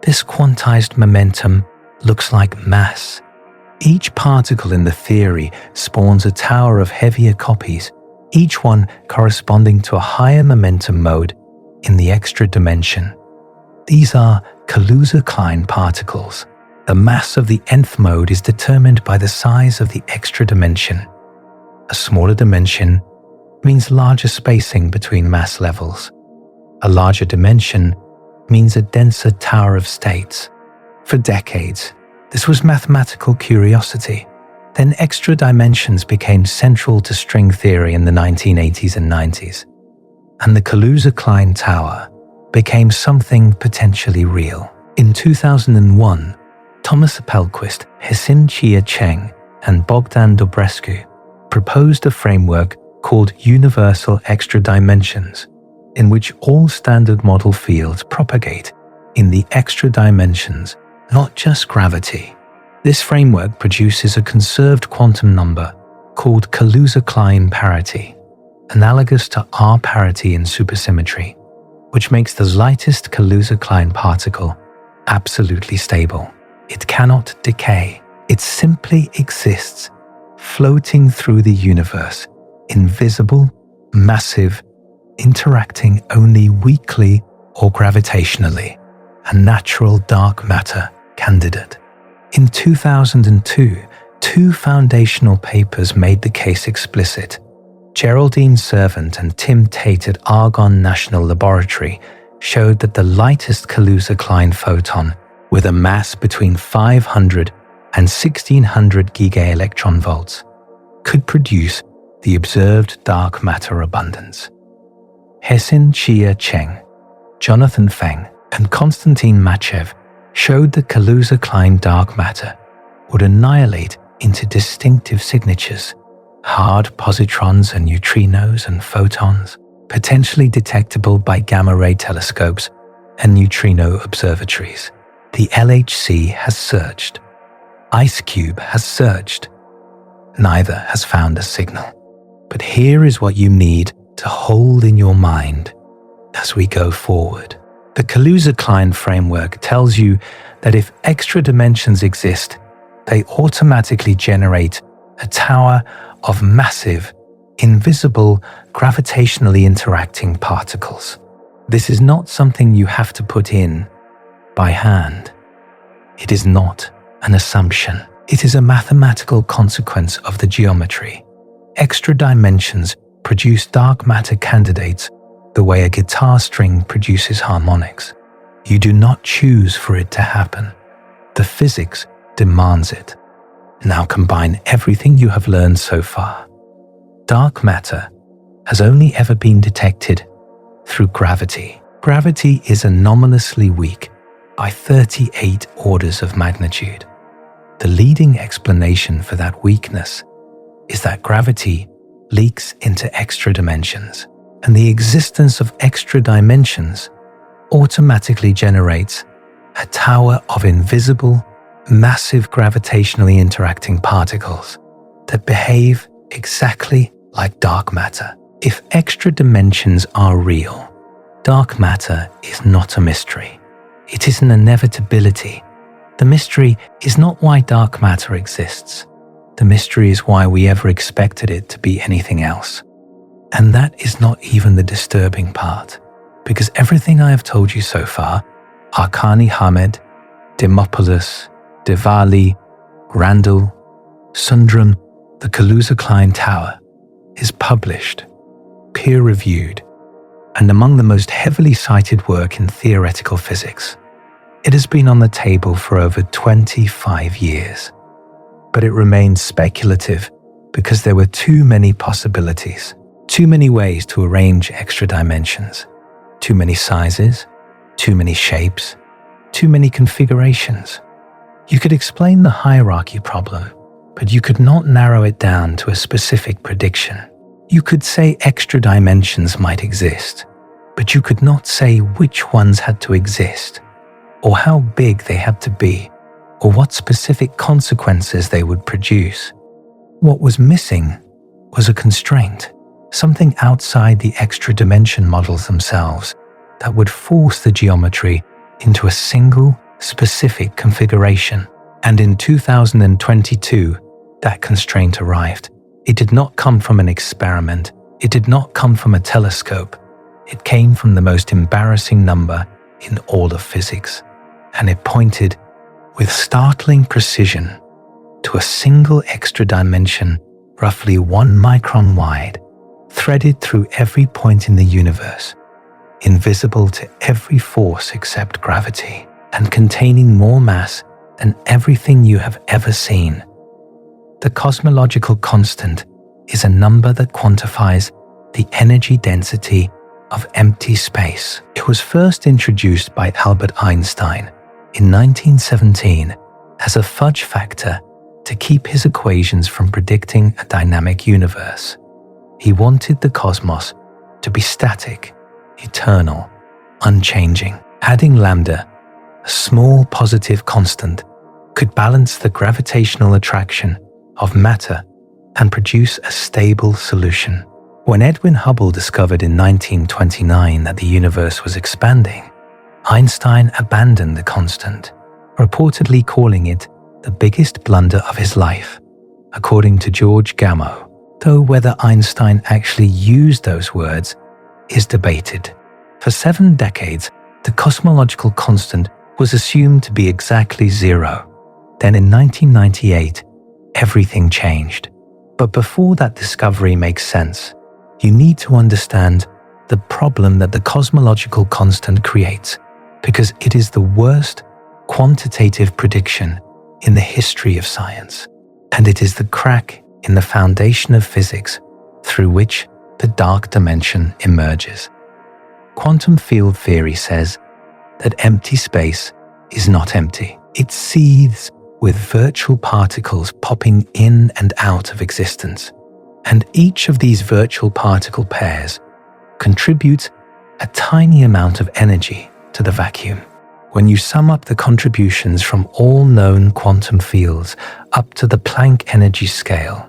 this quantized momentum looks like mass. Each particle in the theory spawns a tower of heavier copies, each one corresponding to a higher momentum mode in the extra dimension. These are Kaluza-Klein particles. The mass of the nth mode is determined by the size of the extra dimension. A smaller dimension means larger spacing between mass levels. A larger dimension means a denser tower of states. For decades, this was mathematical curiosity. Then extra dimensions became central to string theory in the 1980s and 90s, and the Kaluza-Klein tower became something potentially real. In 2001, Thomas Appelquist, Hsin Chia Cheng, and Bogdan Dobrescu proposed a framework called Universal Extra Dimensions, in which all standard model fields propagate in the extra dimensions, not just gravity. This framework produces a conserved quantum number called Kaluza-Klein parity, analogous to R parity in supersymmetry, which makes the lightest Kaluza-Klein particle absolutely stable. It cannot decay. It simply exists, floating through the universe, invisible, massive, interacting only weakly or gravitationally, a natural dark matter candidate. In 2002, 2 foundational papers made the case explicit. Geraldine Servant and Tim Tate at Argonne National Laboratory showed that the lightest Kaluza-Klein photon, with a mass between 500 and 1600 gigaelectronvolts, could produce the observed dark matter abundance. Hsin Chia Cheng, Jonathan Feng, and Konstantin Machev showed that Kaluza-Klein dark matter would annihilate into distinctive signatures, hard positrons and neutrinos and photons, potentially detectable by gamma-ray telescopes and neutrino observatories. The LHC has searched. IceCube has searched. Neither has found a signal. But here is what you need to hold in your mind as we go forward. The Kaluza-Klein framework tells you that if extra dimensions exist, they automatically generate a tower of massive, invisible, gravitationally interacting particles. This is not something you have to put in by hand. It is not an assumption. It is a mathematical consequence of the geometry. Extra dimensions produce dark matter candidates the way a guitar string produces harmonics. You do not choose for it to happen. The physics demands it. Now combine everything you have learned so far. Dark matter has only ever been detected through gravity. Gravity is anomalously weak by 38 orders of magnitude. The leading explanation for that weakness is that gravity leaks into extra dimensions, and the existence of extra dimensions automatically generates a tower of invisible, massive gravitationally interacting particles that behave exactly like dark matter. If extra dimensions are real, dark matter is not a mystery. It is an inevitability. The mystery is not why dark matter exists. The mystery is why we ever expected it to be anything else. And that is not even the disturbing part, because everything I have told you so far, Arkani Hamed, Dimopoulos, Diwali, Randall, Sundrum, the Kaluza-Klein Tower, is published, peer-reviewed, and among the most heavily cited work in theoretical physics. It has been on the table for over 25 years, but it remains speculative because there were too many possibilities, too many ways to arrange extra dimensions, too many sizes, too many shapes, too many configurations. You could explain the hierarchy problem, but you could not narrow it down to a specific prediction. You could say extra dimensions might exist, but you could not say which ones had to exist, or how big they had to be, or what specific consequences they would produce. What was missing was a constraint, something outside the extra dimension models themselves that would force the geometry into a single, specific configuration. And in 2022, that constraint arrived. It did not come from an experiment. It did not come from a telescope. It came from the most embarrassing number in all of physics. And it pointed with startling precision to a single extra dimension, roughly 1 micron wide, threaded through every point in the universe, invisible to every force except gravity, and containing more mass than everything you have ever seen. The cosmological constant is a number that quantifies the energy density of empty space. It was first introduced by Albert Einstein in 1917 as a fudge factor to keep his equations from predicting a dynamic universe. He wanted the cosmos to be static, eternal, unchanging. Adding lambda, a small positive constant, could balance the gravitational attraction of matter and produce a stable solution. When Edwin Hubble discovered in 1929 that the universe was expanding, Einstein abandoned the constant, reportedly calling it the biggest blunder of his life, according to George Gamow, though whether Einstein actually used those words is debated. For 7 decades, the cosmological constant was assumed to be exactly 0. Then in 1998, everything changed. But before that discovery makes sense, you need to understand the problem that the cosmological constant creates, because it is the worst quantitative prediction in the history of science, and it is the crack in the foundation of physics through which the dark dimension emerges. Quantum field theory says that empty space is not empty. It seethes with virtual particles popping in and out of existence, and each of these virtual particle pairs contributes a tiny amount of energy to the vacuum. When you sum up the contributions from all known quantum fields up to the Planck energy scale,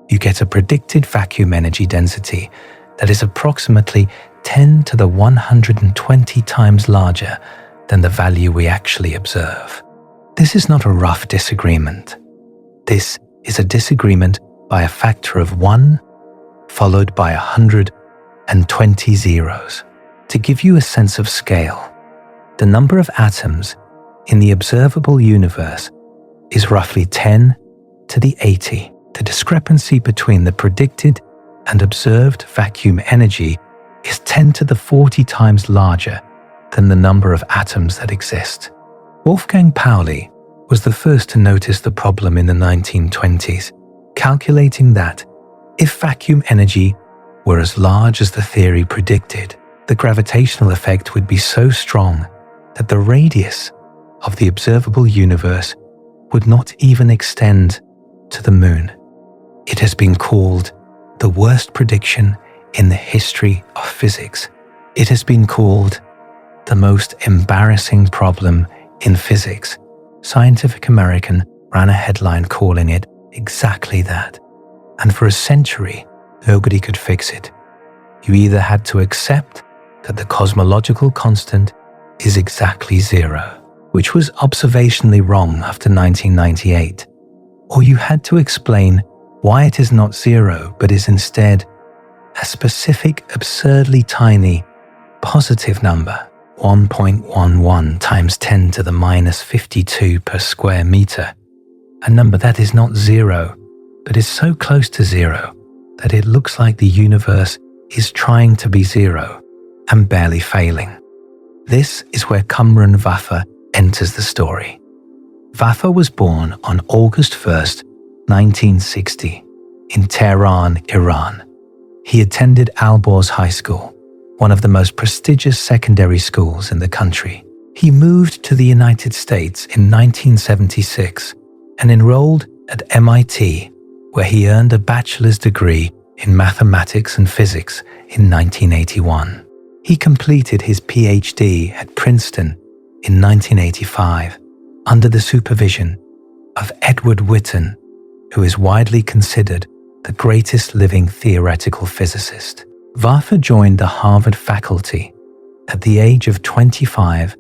you get a predicted vacuum energy density that is approximately 10 to the 120 times larger than the value we actually observe. This is not a rough disagreement. This is a disagreement by a factor of 1 followed by 120 zeros. To give you a sense of scale, the number of atoms in the observable universe is roughly 10 to the 80. The discrepancy between the predicted and observed vacuum energy is 10 to the 40 times larger than the number of atoms that exist. Wolfgang Pauli was the first to notice the problem in the 1920s, calculating that if vacuum energy were as large as the theory predicted, the gravitational effect would be so strong that the radius of the observable universe would not even extend to the moon. It has been called the worst prediction in the history of physics. It has been called the most embarrassing problem in physics. Scientific American ran a headline calling it exactly that. And for a century, nobody could fix it. You either had to accept that the cosmological constant is exactly 0, which was observationally wrong after 1998, or you had to explain why it is not 0 but is instead a specific absurdly tiny positive number, 1.11 times 10 to the minus 52 per square meter, a number that is not 0 but is so close to 0 that it looks like the universe is trying to be 0 and barely failing. This is where Cumrun Vafa enters the story. Vafa was born on August 1st, 1960, in Tehran, Iran. He attended Alborz High School, one of the most prestigious secondary schools in the country. He moved to the United States in 1976 and enrolled at MIT, where he earned a bachelor's degree in mathematics and physics in 1981. He completed his PhD at Princeton in 1985 under the supervision of Edward Witten, who is widely considered the greatest living theoretical physicist. Vafa joined the Harvard faculty at the age of 25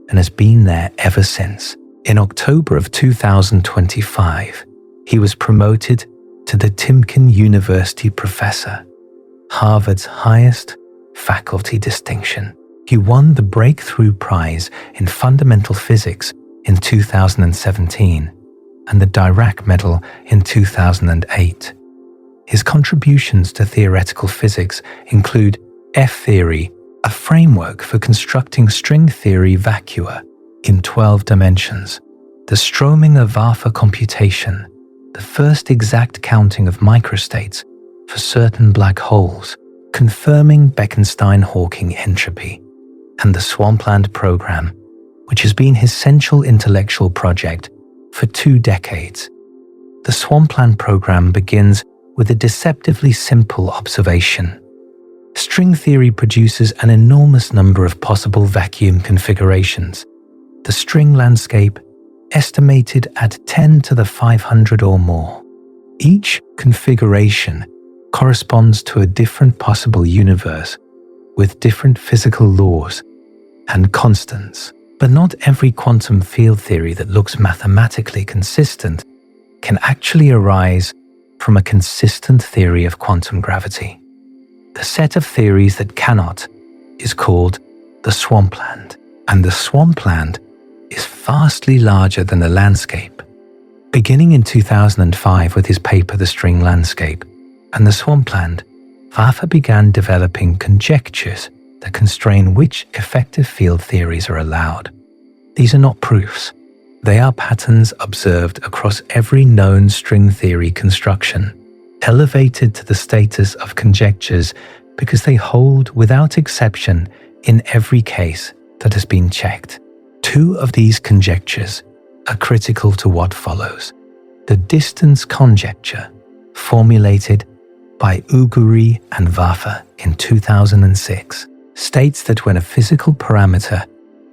and has been there ever since. In October of 2025, he was promoted to the Timken University Professor, Harvard's highest faculty distinction. He won the Breakthrough Prize in Fundamental Physics in 2017 and the Dirac Medal in 2008. His contributions to theoretical physics include F-theory, a framework for constructing string theory vacua in 12 dimensions, the stroming of Vafa computation, the first exact counting of microstates for certain black holes, confirming Bekenstein-Hawking entropy, and the Swampland program, which has been his central intellectual project for 2 decades. The Swampland program begins with a deceptively simple observation. String theory produces an enormous number of possible vacuum configurations. The string landscape estimated at 10 to the 500 or more. Each configuration corresponds to a different possible universe with different physical laws and constants. But not every quantum field theory that looks mathematically consistent can actually arise from a consistent theory of quantum gravity. The set of theories that cannot is called the Swampland, and the Swampland is vastly larger than the landscape. Beginning in 2005 with his paper The String Landscape and the Swampland, Vafa began developing conjectures that constrain which effective field theories are allowed. These are not proofs. They are patterns observed across every known string theory construction, elevated to the status of conjectures because they hold without exception in every case that has been checked. 2 of these conjectures are critical to what follows. The distance conjecture, formulated by Uguri and Vafa in 2006, states that when a physical parameter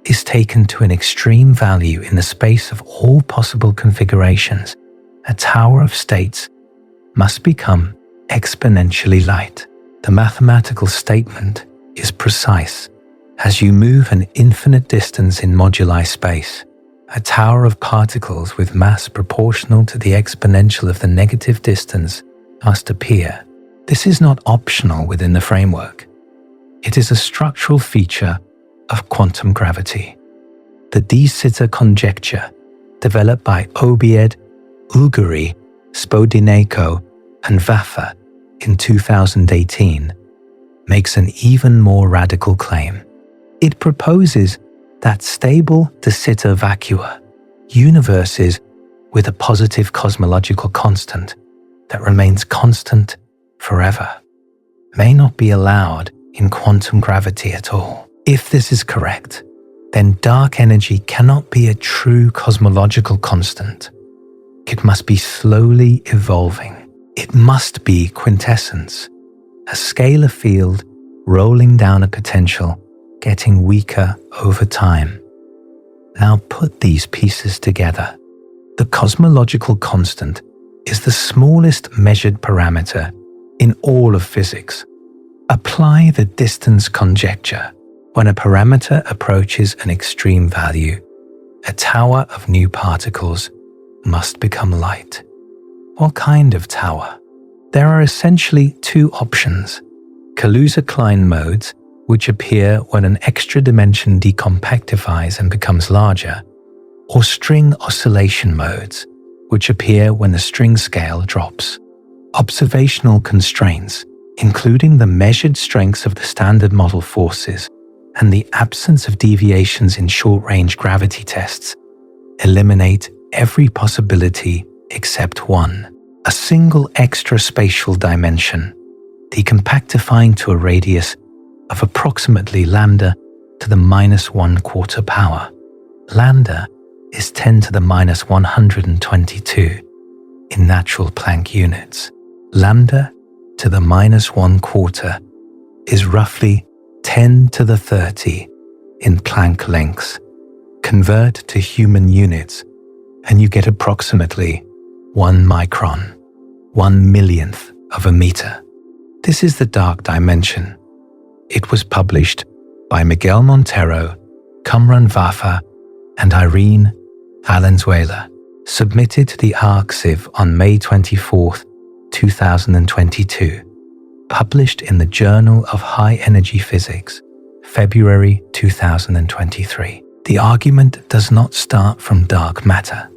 is taken to an extreme value in the space of all possible configurations, a tower of states must become exponentially light. The mathematical statement is precise. As you move an infinite distance in moduli space, a tower of particles with mass proportional to the exponential of the negative distance must appear. This is not optional within the framework. It is a structural feature of quantum gravity. The De Sitter conjecture, developed by Obied, Uguri, Spodineko, and Vafa in 2018, makes an even more radical claim. It proposes that stable De Sitter vacua, universes with a positive cosmological constant that remains constant forever, may not be allowed in quantum gravity at all. If this is correct, then dark energy cannot be a true cosmological constant. It must be slowly evolving. It must be quintessence, a scalar field rolling down a potential, getting weaker over time. Now put these pieces together. The cosmological constant is the smallest measured parameter in all of physics. Apply the distance conjecture. When a parameter approaches an extreme value, a tower of new particles must become light. What kind of tower? There are essentially 2 options: Kaluza-Klein modes, which appear when an extra dimension decompactifies and becomes larger, or string oscillation modes, which appear when the string scale drops. Observational constraints, including the measured strengths of the standard model forces and the absence of deviations in short-range gravity tests, eliminate every possibility except one. a single extra spatial dimension, decompactifying to a radius of approximately lambda to the -1/4 power. Lambda is 10 to the -122 in natural Planck units. Lambda to the -1/4 is roughly 10 to the 30 in Planck lengths. Convert to human units and you get approximately 1 micron, 1/1,000,000th of a meter. This is the dark dimension. It was published by Miguel Montero, Cumrun Vafa, and Irene Valenzuela, submitted to the arXiv on May 24, 2022, published in the Journal of High Energy Physics, February 2023. The argument does not start from dark matter.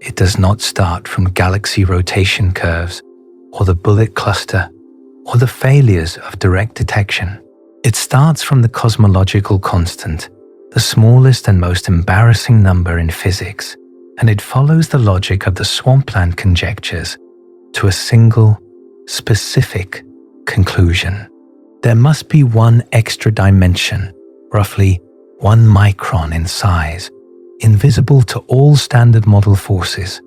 It does not start from galaxy rotation curves or the bullet cluster or the failures of direct detection. It starts from the cosmological constant, the smallest and most embarrassing number in physics, and it follows the logic of the Swampland conjectures to a single, specific conclusion. There must be one extra dimension, roughly 1 micron in size, invisible to all standard model forces,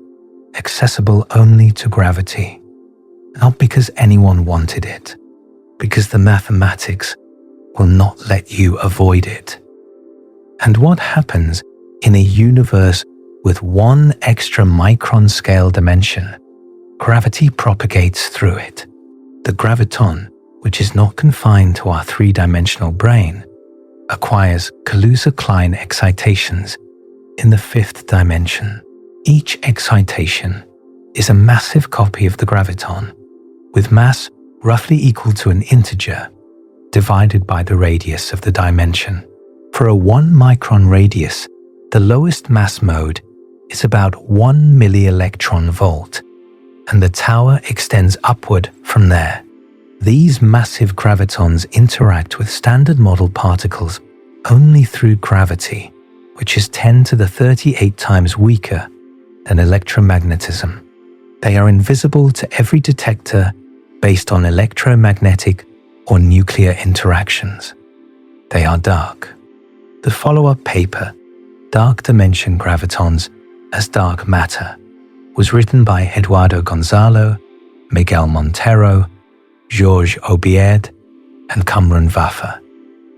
accessible only to gravity. Not because anyone wanted it, because the mathematics will not let you avoid it. And what happens in a universe with one extra micron scale dimension? Gravity propagates through it. The graviton, which is not confined to our three-dimensional brain, acquires Kaluza-Klein excitations in the fifth dimension. Each excitation is a massive copy of the graviton, with mass roughly equal to an integer divided by the radius of the dimension. For a 1 micron radius, the lowest mass mode is about 1 millielectron volt, and the tower extends upward from there. These massive gravitons interact with standard model particles only through gravity, which is 10 to the 38 times weaker than electromagnetism. They are invisible to every detector based on electromagnetic or nuclear interactions. They are dark. The follow-up paper, Dark Dimension Gravitons as Dark Matter, was written by Eduardo Gonzalo, Miguel Montero, Georges Aubierd, and Cumrun Vafa,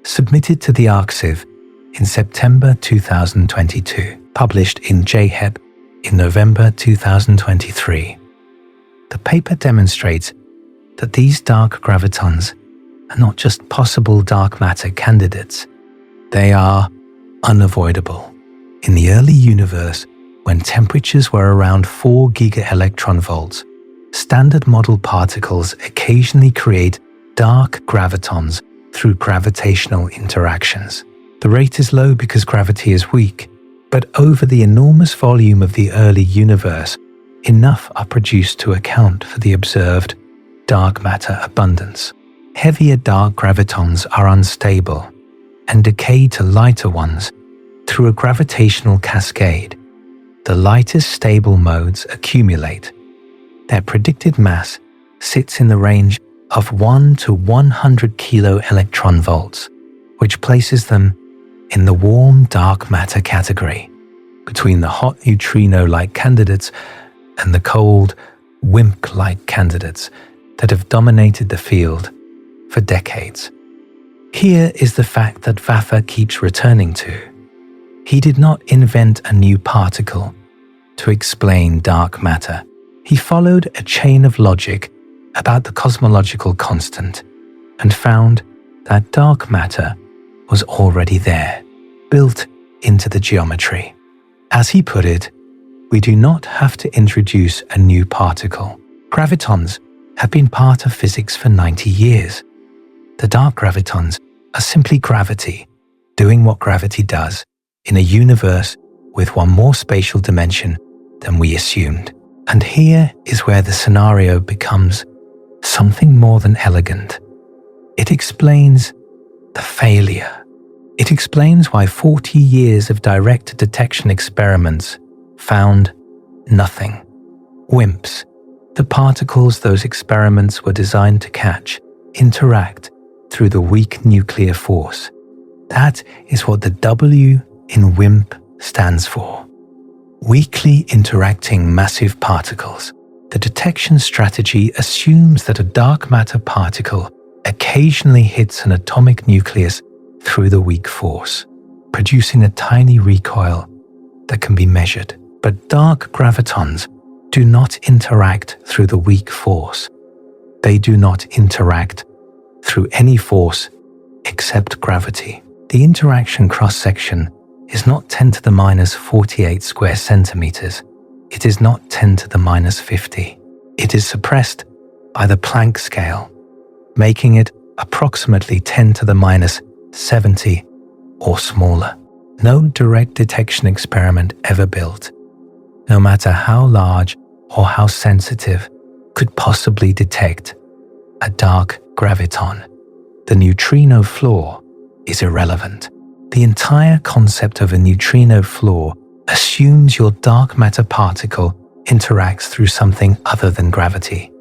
submitted to the arXiv in September 2022, published in JHEP in November 2023. The paper demonstrates that these dark gravitons are not just possible dark matter candidates, they are unavoidable. In the early universe, when temperatures were around 4 gigaelectronvolts, standard model particles occasionally create dark gravitons through gravitational interactions. The rate is low because gravity is weak, but over the enormous volume of the early universe, enough are produced to account for the observed dark matter abundance. Heavier dark gravitons are unstable and decay to lighter ones through a gravitational cascade. The lightest stable modes accumulate. Their predicted mass sits in the range of 1 to 100 kiloelectronvolts, which places them in the warm dark matter category, between the hot neutrino-like candidates and the cold WIMP-like candidates that have dominated the field for decades. Here is the fact that Vafa keeps returning to. He did not invent a new particle to explain dark matter. He followed a chain of logic about the cosmological constant and found that dark matter was already there, built into the geometry. As he put it, we do not have to introduce a new particle. Gravitons have been part of physics for 90 years. The dark gravitons are simply gravity doing what gravity does in a universe with one more spatial dimension than we assumed. And here is where the scenario becomes something more than elegant. It explains the failure. It explains why 40 years of direct detection experiments found nothing. WIMPs, The particles those experiments were designed to catch interact through the weak nuclear force. That is what the W in WIMP stands for. Weakly interacting massive particles. The detection strategy assumes that a dark matter particle occasionally hits an atomic nucleus through the weak force, producing a tiny recoil that can be measured. But dark gravitons do not interact through the weak force. They do not interact through any force except gravity. The interaction cross-section is not 10 to the minus 48 square centimeters. It is not 10 to the minus 50. It is suppressed by the Planck scale, making it approximately 10 to the minus 70 or smaller. No direct detection experiment ever built, no matter how large or how sensitive, could possibly detect a dark graviton. The neutrino flaw is irrelevant. The entire concept of a neutrino flaw assumes your dark matter particle interacts through something other than gravity.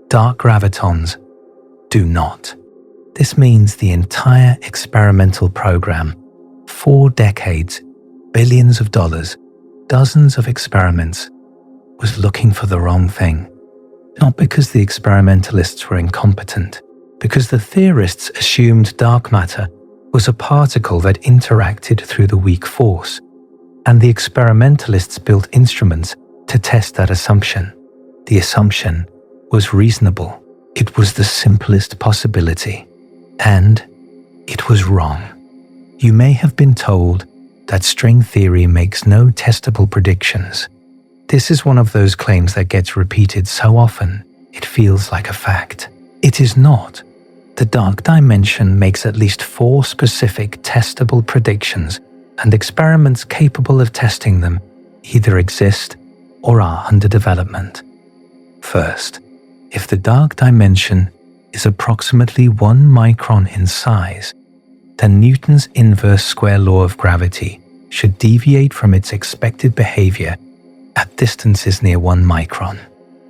Dark gravitons do not. This means the entire experimental program, 4 decades, billions of dollars, dozens of experiments, was looking for the wrong thing. Not because the experimentalists were incompetent, because the theorists assumed dark matter was a particle that interacted through the weak force, and the experimentalists built instruments to test that assumption. The assumption was reasonable. It was the simplest possibility, and it was wrong. You may have been told that string theory makes no testable predictions. This is one of those claims that gets repeated so often it feels like a fact. It is not. The dark dimension makes at least 4 specific testable predictions, and experiments capable of testing them either exist or are under development. First, if the dark dimension is approximately 1 micron in size, then Newton's inverse square law of gravity should deviate from its expected behavior at distances near 1 micron.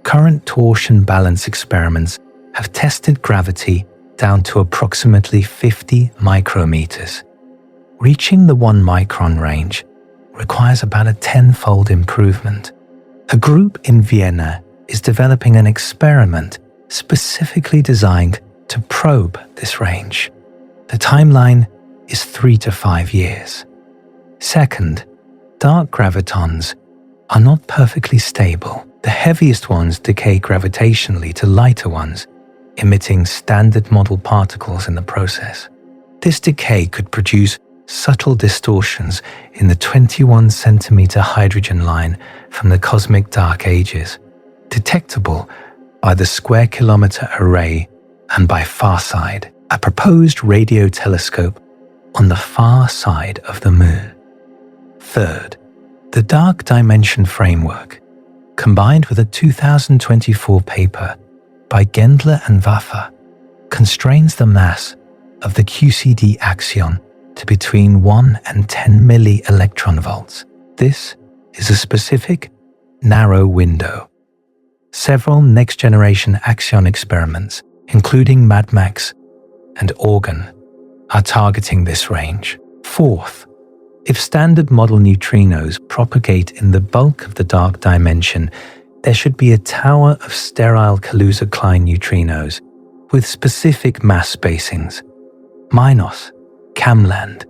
Current torsion balance experiments have tested gravity down to approximately 50 micrometers. Reaching the 1 micron range requires about a 10-fold improvement. A group in Vienna is developing an experiment specifically designed to probe this range. The timeline is 3 to 5 years. Second, dark gravitons are not perfectly stable. The heaviest ones decay gravitationally to lighter ones, emitting standard model particles in the process. This decay could produce subtle distortions in the 21 centimeter hydrogen line from the cosmic dark ages, detectable by the Square Kilometer Array and by FarSide, a proposed radio telescope on the far side of the Moon. Third, the dark dimension framework, combined with a 2024 paper by Gendler and Vafa, constrains the mass of the QCD axion to between 1 and 10 milli-electron volts. This is a specific, narrow window. Several next-generation axion experiments, including MADMAX and Organ, are targeting this range. Fourth, if standard model neutrinos propagate in the bulk of the dark dimension, there should be a tower of sterile Kaluza-Klein neutrinos with specific mass spacings. Minos, Camland,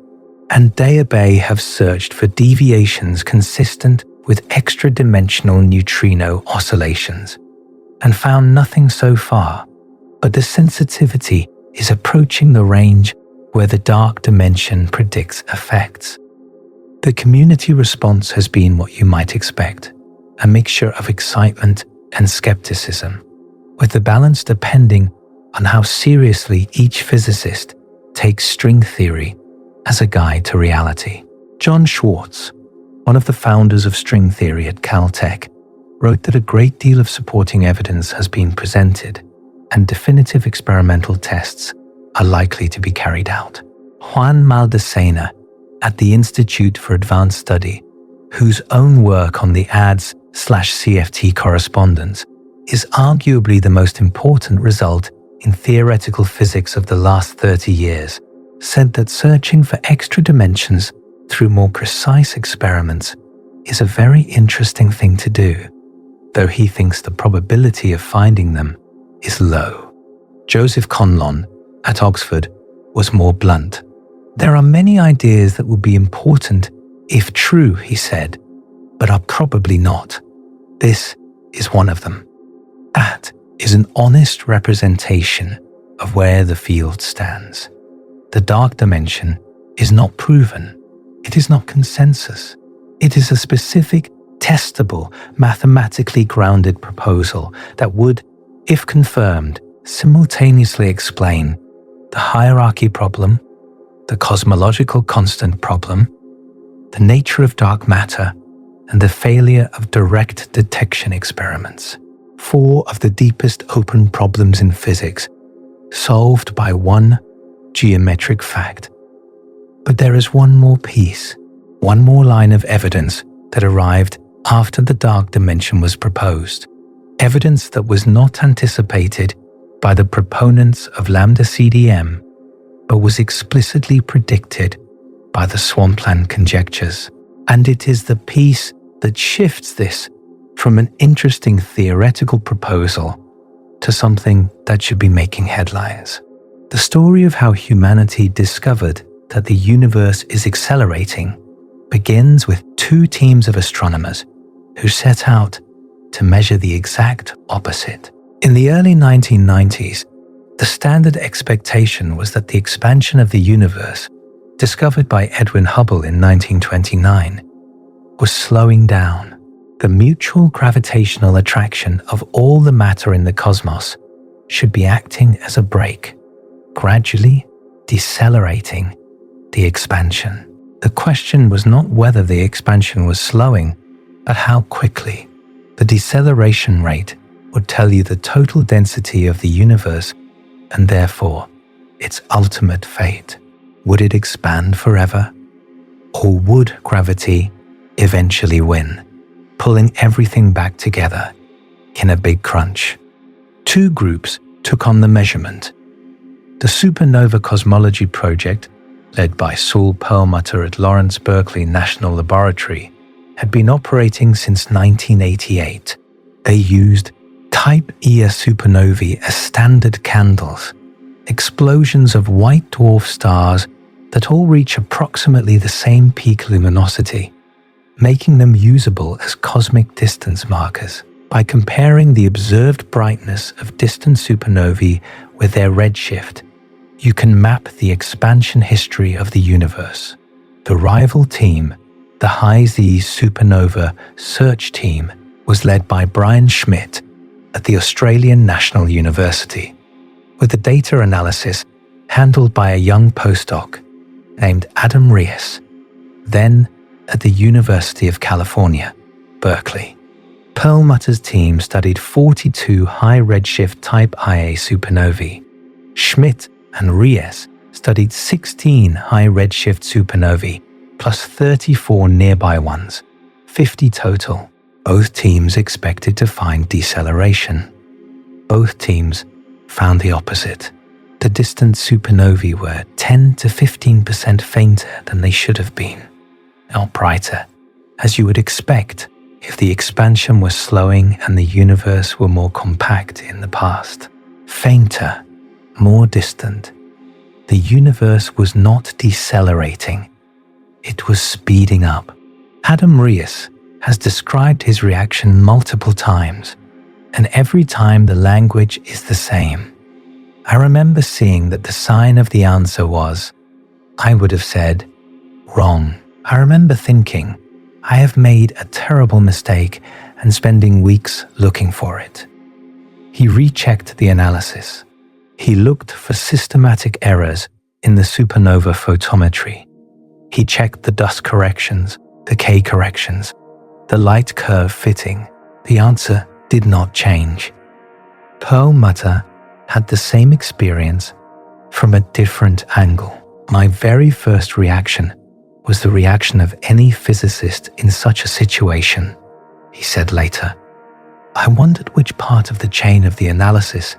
and Bay have searched for deviations consistent with extra-dimensional neutrino oscillations and found nothing so far, but the sensitivity is approaching the range where the dark dimension predicts effects. The community response has been what you might expect, a mixture of excitement and skepticism, with the balance depending on how seriously each physicist takes string theory as a guide to reality. John Schwartz, one of the founders of string theory at Caltech, wrote that a great deal of supporting evidence has been presented and definitive experimental tests are likely to be carried out. Juan Maldacena at the Institute for Advanced Study, whose own work on the ADS/CFT correspondence is arguably the most important result in theoretical physics of the last 30 years, said that searching for extra dimensions through more precise experiments is a very interesting thing to do, though he thinks the probability of finding them is low. Joseph Conlon at Oxford was more blunt. There are many ideas that would be important if true, he said, but are probably not. This is one of them. That is an honest representation of where the field stands. The dark dimension is not proven. It is not consensus. It is a specific, testable, mathematically grounded proposal that would, if confirmed, simultaneously explain the hierarchy problem, the cosmological constant problem, the nature of dark matter, and the failure of direct detection experiments. 4 of the deepest open problems in physics, solved by one geometric fact. But there is one more piece, one more line of evidence that arrived after the dark dimension was proposed. Evidence that was not anticipated by the proponents of lambda CDM, but was explicitly predicted by the Swampland conjectures. And it is the piece that shifts this from an interesting theoretical proposal to something that should be making headlines. The story of how humanity discovered that the universe is accelerating begins with 2 teams of astronomers who set out to measure the exact opposite. In the early 1990s, the standard expectation was that the expansion of the universe, discovered by Edwin Hubble in 1929, was slowing down. The mutual gravitational attraction of all the matter in the cosmos should be acting as a brake, gradually decelerating the expansion. The question was not whether the expansion was slowing, but how quickly. The deceleration rate would tell you the total density of the universe and therefore its ultimate fate. Would it expand forever? Or would gravity eventually win, pulling everything back together in a big crunch? 2 groups took on the measurement. The Supernova Cosmology project, led by Saul Perlmutter at Lawrence Berkeley National Laboratory, had been operating since 1988. They used Type Ia supernovae as standard candles, explosions of white dwarf stars that all reach approximately the same peak luminosity, making them usable as cosmic distance markers. By comparing the observed brightness of distant supernovae with their redshift, you can map the expansion history of the universe. The rival team, the High-Z Supernova Search Team, was led by Brian Schmidt at the Australian National University, with the data analysis handled by a young postdoc named Adam Rees, then at the University of California, Berkeley. Perlmutter's team studied 42 high redshift Type Ia supernovae. Schmidt and Rees studied 16 high redshift supernovae plus 34 nearby ones, 50 total. Both teams expected to find deceleration. Both teams found the opposite. The distant supernovae were 10 to 15% fainter than they should have been, not brighter, as you would expect if the expansion was slowing and the universe were more compact in the past. Fainter, more distant. The universe was not decelerating. It was speeding up. Adam Rees has described his reaction multiple times, and every time the language is the same. I remember seeing that the sign of the answer was, I would have said, wrong. I remember thinking, I have made a terrible mistake and spending weeks looking for it. He rechecked the analysis. He looked for systematic errors in the supernova photometry. He checked the dust corrections, the K corrections, the light curve fitting. The answer did not change. Perlmutter had the same experience from a different angle. My very first reaction was the reaction of any physicist in such a situation, he said later. I wondered which part of the chain of the analysis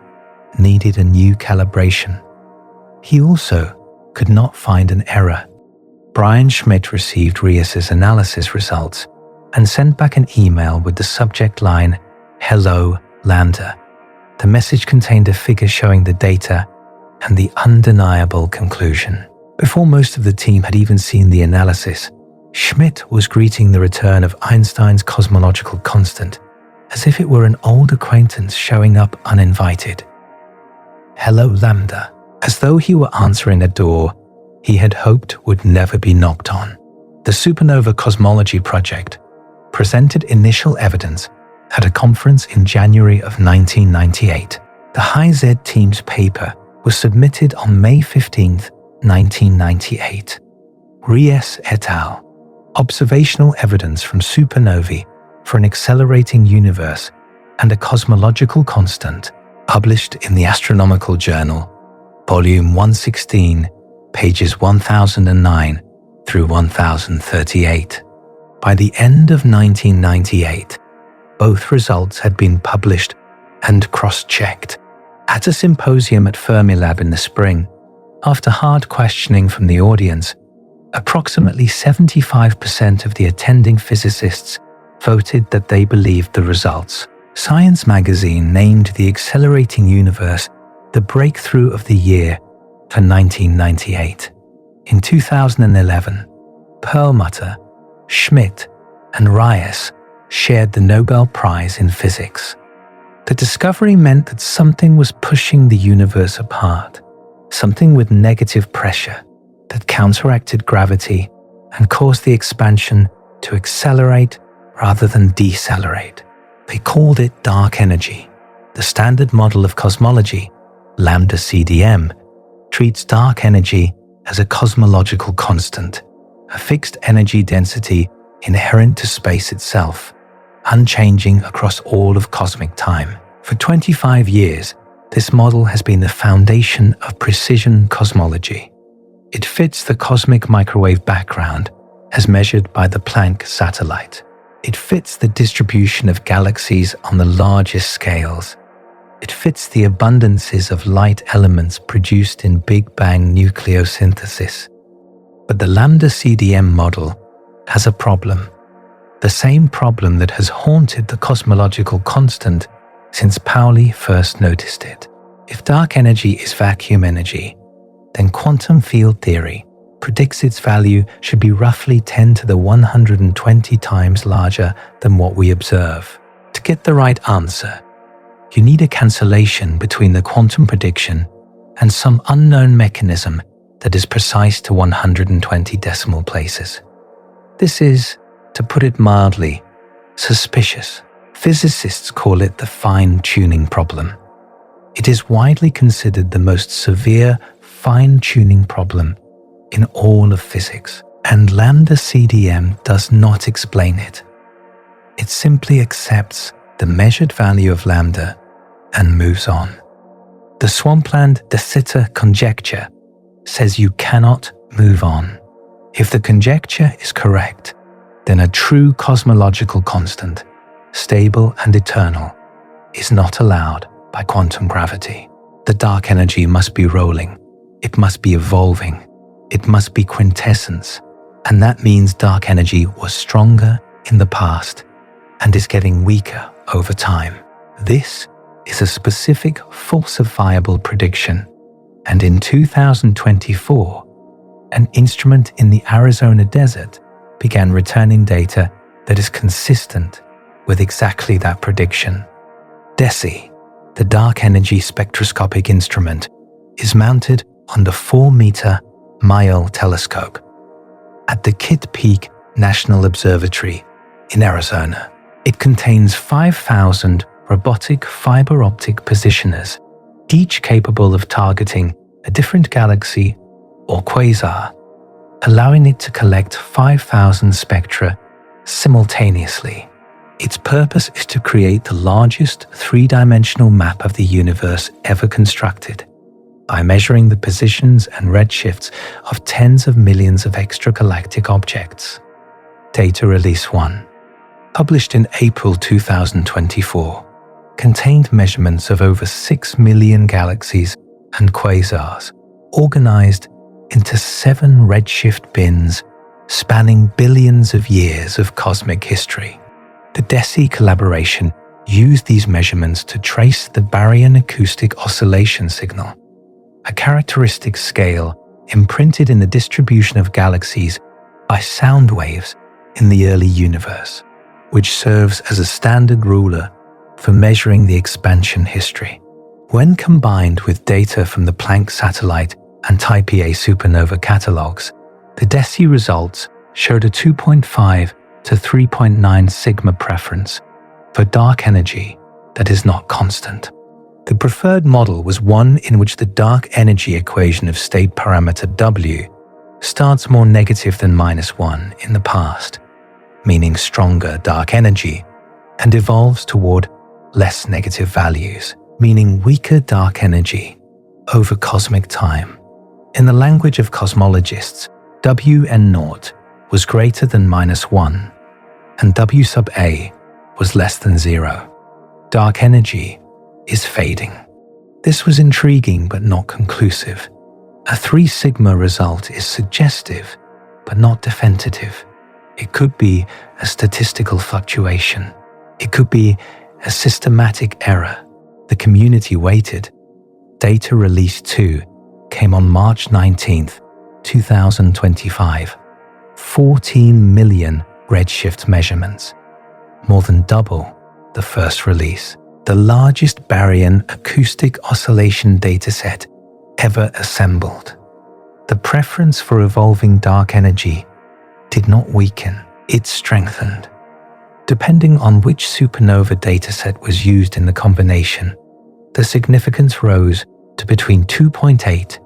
needed a new calibration. He also could not find an error. Brian Schmidt received Rias's analysis results and sent back an email with the subject line, "Hello, Lambda." The message contained a figure showing the data and the undeniable conclusion. Before most of the team had even seen the analysis, Schmidt was greeting the return of Einstein's cosmological constant as if it were an old acquaintance showing up uninvited. "Hello, Lambda," as though he were answering a door he had hoped would never be knocked on. The Supernova Cosmology project presented initial evidence at a conference in January of 1998. The High-Z team's paper was submitted on May 15, 1998. Rias et al. Observational evidence from supernovae for an accelerating universe and a cosmological constant, published in the Astronomical Journal, Volume 116, pages 1009 through 1038. By the end of 1998, both results had been published and cross-checked. At a symposium at Fermilab in the spring, after hard questioning from the audience, approximately 75% of the attending physicists voted that they believed the results. Science magazine named the accelerating universe the breakthrough of the year for 1998. In 2011, Perlmutter, Schmidt, and Rias shared the Nobel Prize in Physics. The discovery meant that something was pushing the universe apart, something with negative pressure that counteracted gravity and caused the expansion to accelerate rather than decelerate. They called it dark energy. The standard model of cosmology, lambda CDM, treats dark energy as a cosmological constant, a fixed energy density inherent to space itself, unchanging across all of cosmic time. For 25 years, this model has been the foundation of precision cosmology. It fits the cosmic microwave background as measured by the Planck satellite. It fits the distribution of galaxies on the largest scales. It fits the abundances of light elements produced in Big Bang nucleosynthesis. But the lambda CDM model has a problem. The same problem that has haunted the cosmological constant since Pauli first noticed it. If dark energy is vacuum energy, then quantum field theory predicts its value should be roughly 10 to the 120 times larger than what we observe. To get the right answer, you need a cancellation between the quantum prediction and some unknown mechanism that is precise to 120 decimal places. This is, to put it mildly, suspicious. Physicists call it the fine-tuning problem. It is widely considered the most severe fine-tuning problem in all of physics, and lambda CDM does not explain it. It simply accepts the measured value of lambda and moves on. The Swampland de Sitter conjecture says you cannot move on. If the conjecture is correct, then a true cosmological constant, stable and eternal, is not allowed by quantum gravity. The dark energy must be rolling, it must be evolving, it must be quintessence, and that means dark energy was stronger in the past and is getting weaker over time. This is a specific falsifiable prediction, and in 2024, an instrument in the Arizona desert began returning data that is consistent with exactly that prediction. DESI, the dark energy spectroscopic instrument, is mounted on the 4-meter Mayol telescope at the Kitt Peak National Observatory in Arizona. It contains 5,000 robotic fiber optic positioners, each capable of targeting a different galaxy or quasar, allowing it to collect 5,000 spectra simultaneously. Its purpose is to create the largest three-dimensional map of the universe ever constructed by measuring the positions and redshifts of tens of millions of extragalactic objects. Data Release 1, published in April 2024. contained measurements of over 6 million galaxies and quasars, organized into 7 redshift bins spanning billions of years of cosmic history. The DESI collaboration used these measurements to trace the baryon acoustic oscillation signal, a characteristic scale imprinted in the distribution of galaxies by sound waves in the early universe, which serves as a standard ruler for measuring the expansion history. When combined with data from the Planck satellite and Type Ia supernova catalogs, the DESI results showed a 2.5 to 3.9 sigma preference for dark energy that is not constant. The preferred model was one in which the dark energy equation of state parameter W starts more negative than -1 in the past, meaning stronger dark energy, and evolves toward less negative values, meaning weaker dark energy, over cosmic time. In the language of cosmologists, Wn0 was greater than -1, and W sub A was less than 0. Dark energy is fading. This was intriguing but not conclusive. A 3 sigma result is suggestive but not definitive. It could be a statistical fluctuation. It could be a systematic error. The community waited. Data release 2 came on March 19th, 2025. 14 million redshift measurements, more than double the first release. The largest baryon acoustic oscillation dataset ever assembled. The preference for evolving dark energy did not weaken, it strengthened. Depending on which supernova dataset was used in the combination, the significance rose to between 2.8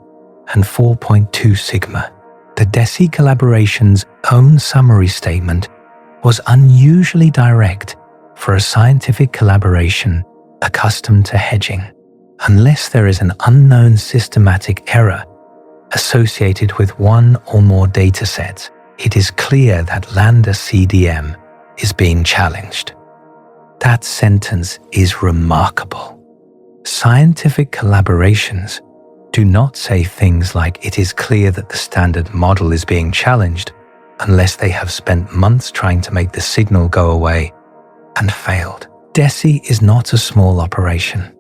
and 4.2 sigma. The DESI collaboration's own summary statement was unusually direct for a scientific collaboration accustomed to hedging. Unless there is an unknown systematic error associated with one or more datasets, it is clear that lambda CDM is being challenged. That sentence is remarkable. Scientific collaborations do not say things like it is clear that the standard model is being challenged unless they have spent months trying to make the signal go away and failed. DESI is not a small operation.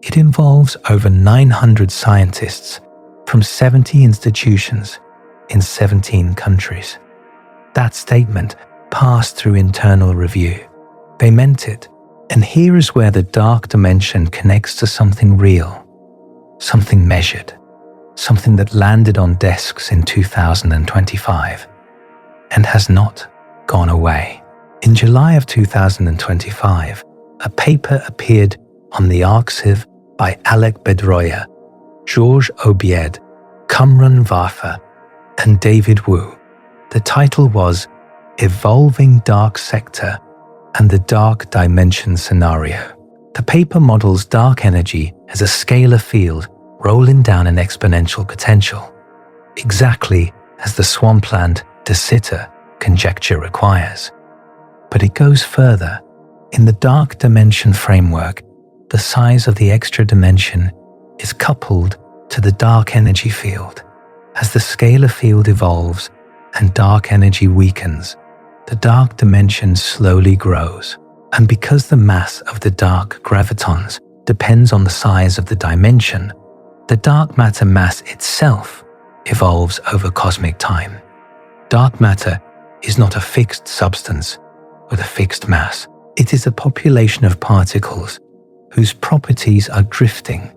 It involves over 900 scientists from 70 institutions in 17 countries. That statement passed through internal review. They meant it. And here is where the dark dimension connects to something real, something measured, something that landed on desks in 2025 and has not gone away. In July of 2025, a paper appeared on the arXiv by Alec Bedroya, Georges Aubied, Cumrun Vafa, and David Wu. The title was Evolving Dark Sector and the Dark Dimension Scenario. The paper models dark energy as a scalar field rolling down an exponential potential, exactly as the Swampland de Sitter conjecture requires. But it goes further. In the dark dimension framework, the size of the extra dimension is coupled to the dark energy field. As the scalar field evolves and dark energy weakens, the dark dimension slowly grows. And because the mass of the dark gravitons depends on the size of the dimension, the dark matter mass itself evolves over cosmic time. Dark matter is not a fixed substance with a fixed mass. It is a population of particles whose properties are drifting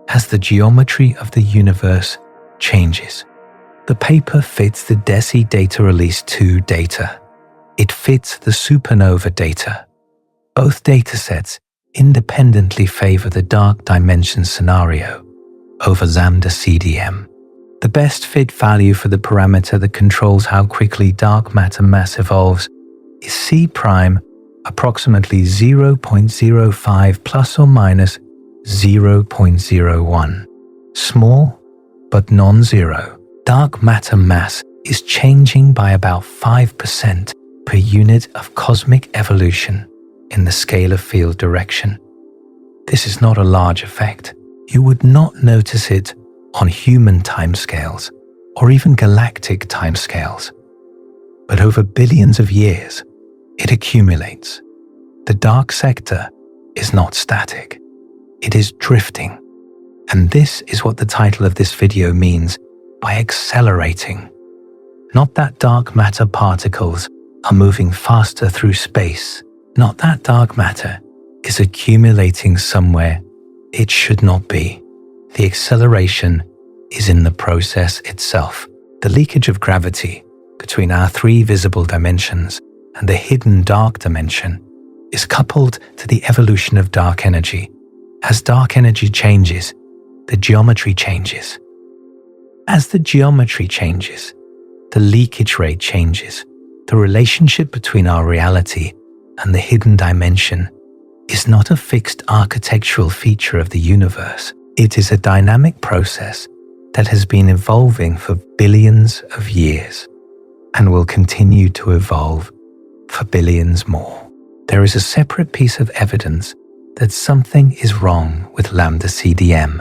as the geometry of the universe changes. The paper fits the DESI data release 2 data. It fits the supernova data. Both datasets independently favor the dark dimension scenario over lambda CDM. The best fit value for the parameter that controls how quickly dark matter mass evolves is C prime, approximately 0.05 plus or minus 0.01. Small, but non-zero. Dark matter mass is changing by about 5% per unit of cosmic evolution in the scalar field direction. This is not a large effect. You would not notice it on human timescales or even galactic timescales. But over billions of years, it accumulates. The dark sector is not static. It is drifting. And this is what the title of this video means by accelerating. Not that dark matter particles are moving faster through space. Not that dark matter is accumulating somewhere it should not be. The acceleration is in the process itself. The leakage of gravity between our three visible dimensions and the hidden dark dimension is coupled to the evolution of dark energy. As dark energy changes, the geometry changes. As the geometry changes, the leakage rate changes. The relationship between our reality and the hidden dimension is not a fixed architectural feature of the universe. It is a dynamic process that has been evolving for billions of years and will continue to evolve for billions more. There is a separate piece of evidence that something is wrong with lambda CDM,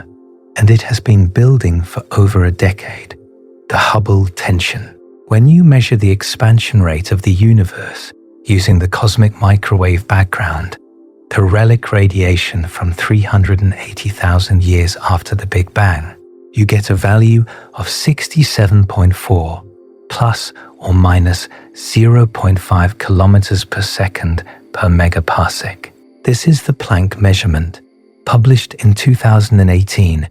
and it has been building for over a decade. The Hubble tension. When you measure the expansion rate of the universe using the cosmic microwave background, the relic radiation from 380,000 years after the Big Bang, you get a value of 67.4 plus or minus 0.5 kilometers per second per megaparsec. This is the Planck measurement, published in 2018,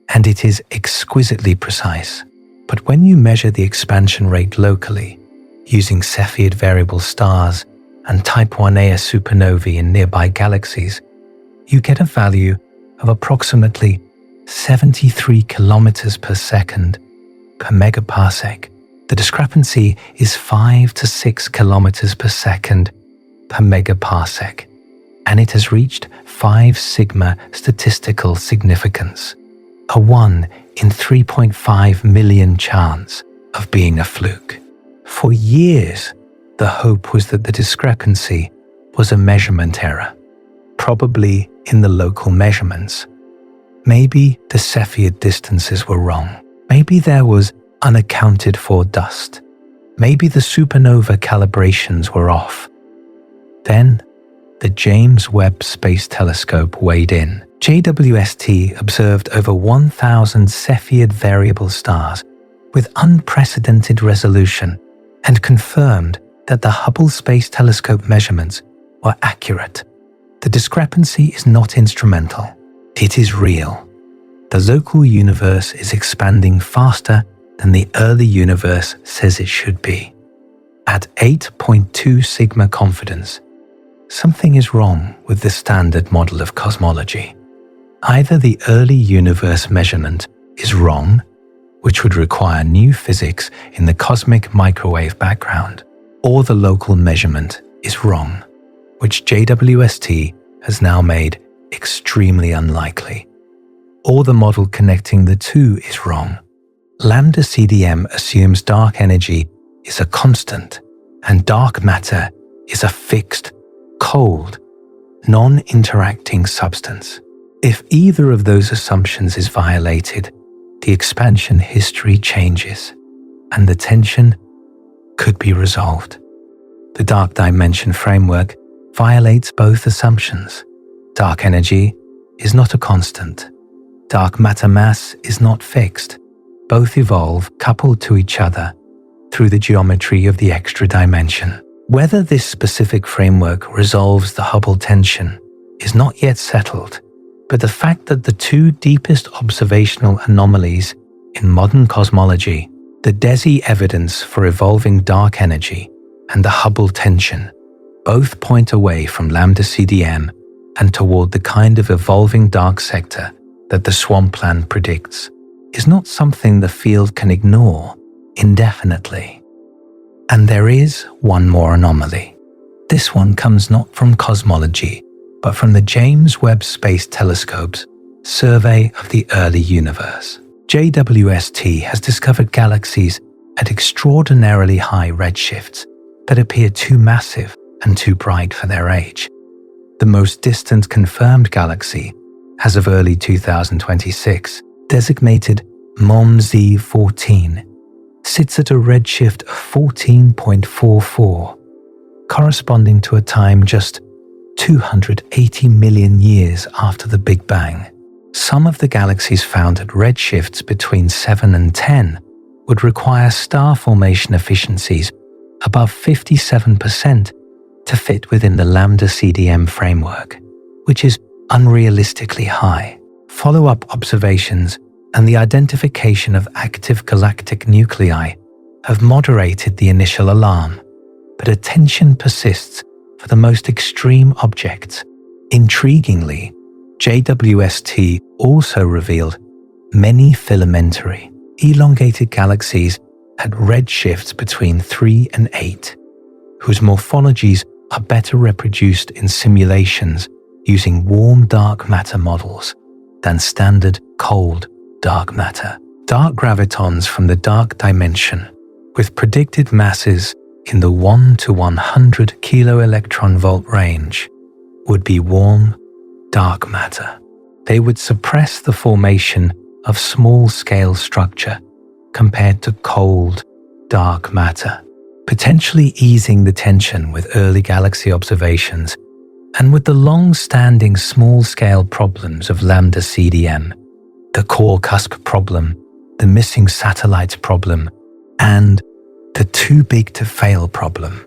and it is exquisitely precise. But when you measure the expansion rate locally, using Cepheid variable stars and Type 1a supernovae in nearby galaxies, you get a value of approximately 73 kilometers per second per megaparsec. The discrepancy is 5 to 6 kilometers per second per megaparsec, and it has reached 5 sigma statistical significance, a 1 in 3.5 million chance of being a fluke. For years, the hope was that the discrepancy was a measurement error, probably in the local measurements. Maybe the Cepheid distances were wrong. Maybe there was unaccounted for dust. Maybe the supernova calibrations were off. Then, the James Webb Space Telescope weighed in. JWST observed over 1,000 Cepheid variable stars with unprecedented resolution and confirmed that the Hubble Space Telescope measurements were accurate. The discrepancy is not instrumental. It is real. The local universe is expanding faster than the early universe says it should be. At 8.2 sigma confidence, something is wrong with the standard model of cosmology. Either the early universe measurement is wrong, which would require new physics in the cosmic microwave background, or the local measurement is wrong, which JWST has now made extremely unlikely. Or the model connecting the two is wrong. Lambda CDM assumes dark energy is a constant and dark matter is a fixed, cold, non-interacting substance. If either of those assumptions is violated, the expansion history changes and the tension could be resolved. The dark dimension framework violates both assumptions. Dark energy is not a constant. Dark matter mass is not fixed. Both evolve coupled to each other through the geometry of the extra dimension. Whether this specific framework resolves the Hubble tension is not yet settled, but the fact that the two deepest observational anomalies in modern cosmology, the DESI evidence for evolving dark energy and the Hubble tension, both point away from lambda CDM and toward the kind of evolving dark sector that the Swampland predicts, is not something the field can ignore indefinitely. And there is one more anomaly. This one comes not from cosmology, but from the James Webb Space Telescope's survey of the early universe. JWST has discovered galaxies at extraordinarily high redshifts that appear too massive and too bright for their age. the most distant confirmed galaxy, as of early 2026, designated MOND 14, sits at a redshift of 14.44, corresponding to a time just 280 million years after the Big Bang. Some of the galaxies found at redshifts between 7 and 10 would require star formation efficiencies above 57% to fit within the lambda CDM framework, which is unrealistically high. Follow-up observations and the identification of active galactic nuclei have moderated the initial alarm, but attention persists for the most extreme objects. Intriguingly, JWST also revealed many filamentary, elongated galaxies at redshifts between 3 and 8, whose morphologies are better reproduced in simulations using warm dark matter models than standard cold dark matter. Dark gravitons from the dark dimension, with predicted masses in the 1 to 100 kilo-electron-volt range, would be warm dark matter. They would suppress the formation of small-scale structure compared to cold dark matter, potentially easing the tension with early galaxy observations and with the long-standing small-scale problems of lambda CDM, the core cusp problem, the missing satellites problem, and the too big to fail problem.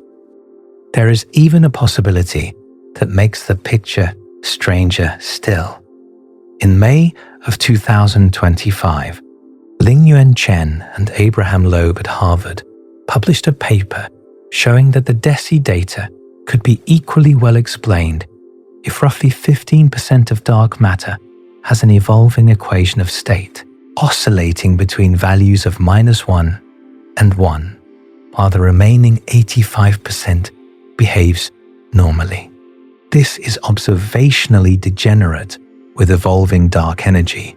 There is even a possibility that makes the picture stranger still. In May of 2025, Lingyuan Chen and Abraham Loeb at Harvard published a paper showing that the DESI data could be equally well explained if roughly 15% of dark matter has an evolving equation of state, oscillating between values of -1 and 1, while the remaining 85% behaves normally. This is observationally degenerate with evolving dark energy,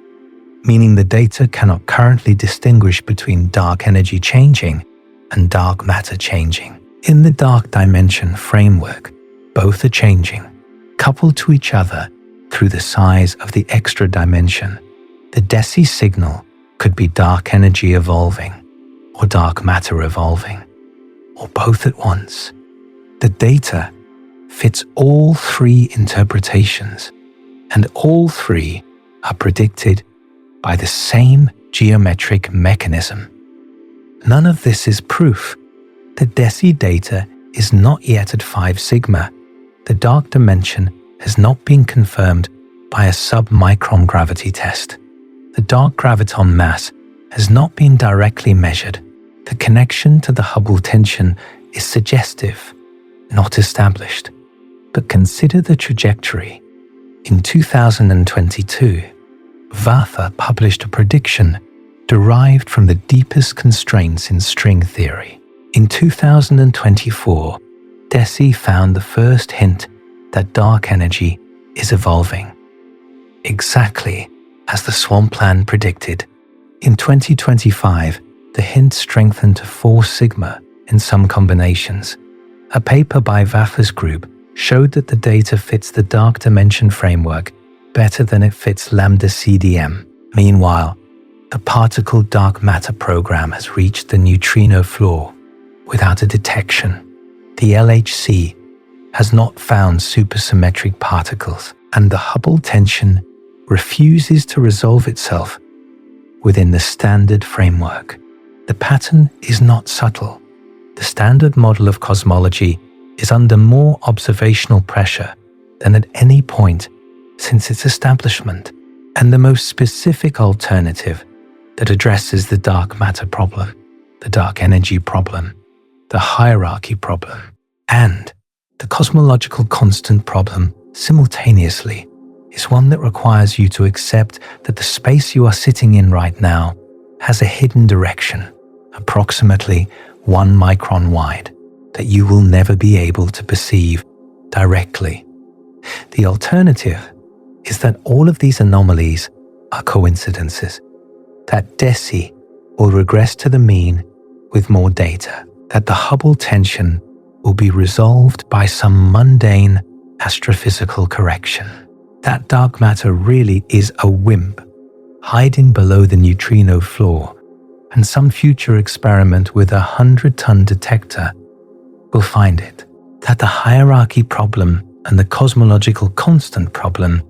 meaning the data cannot currently distinguish between dark energy changing and dark matter changing. In the dark dimension framework, both are changing, coupled to each other through the size of the extra dimension. The DESI signal could be dark energy evolving, or dark matter evolving, or both at once. The data fits all three interpretations, and all three are predicted by the same geometric mechanism. None of this is proof. The DESI data is not yet at 5 sigma. The dark dimension has not been confirmed by a sub-micron gravity test. The dark graviton mass has not been directly measured. The connection to the Hubble tension is suggestive, not established. But consider the trajectory. In 2022, Vafa published a prediction derived from the deepest constraints in string theory. In 2024, DESI found the first hint that dark energy is evolving, exactly as the Swampland predicted. In 2025, the hint strengthened to 4 sigma in some combinations. A paper by Vafa's group showed that the data fits the dark dimension framework better than it fits lambda CDM. Meanwhile, the particle dark matter program has reached the neutrino floor without a detection. The LHC has not found supersymmetric particles, and the Hubble tension refuses to resolve itself within the standard framework. The pattern is not subtle. The standard model of cosmology is under more observational pressure than at any point since its establishment, and the most specific alternative that addresses the dark matter problem, the dark energy problem, the hierarchy problem, and the cosmological constant problem simultaneously is one that requires you to accept that the space you are sitting in right now has a hidden direction, approximately 1 micron wide, that you will never be able to perceive directly. The alternative is that all of these anomalies are coincidences, that DESI will regress to the mean with more data, that the Hubble tension will be resolved by some mundane astrophysical correction. That dark matter really is a WIMP, hiding below the neutrino floor, and some future experiment with a 100-ton detector will find it. That the hierarchy problem and the cosmological constant problem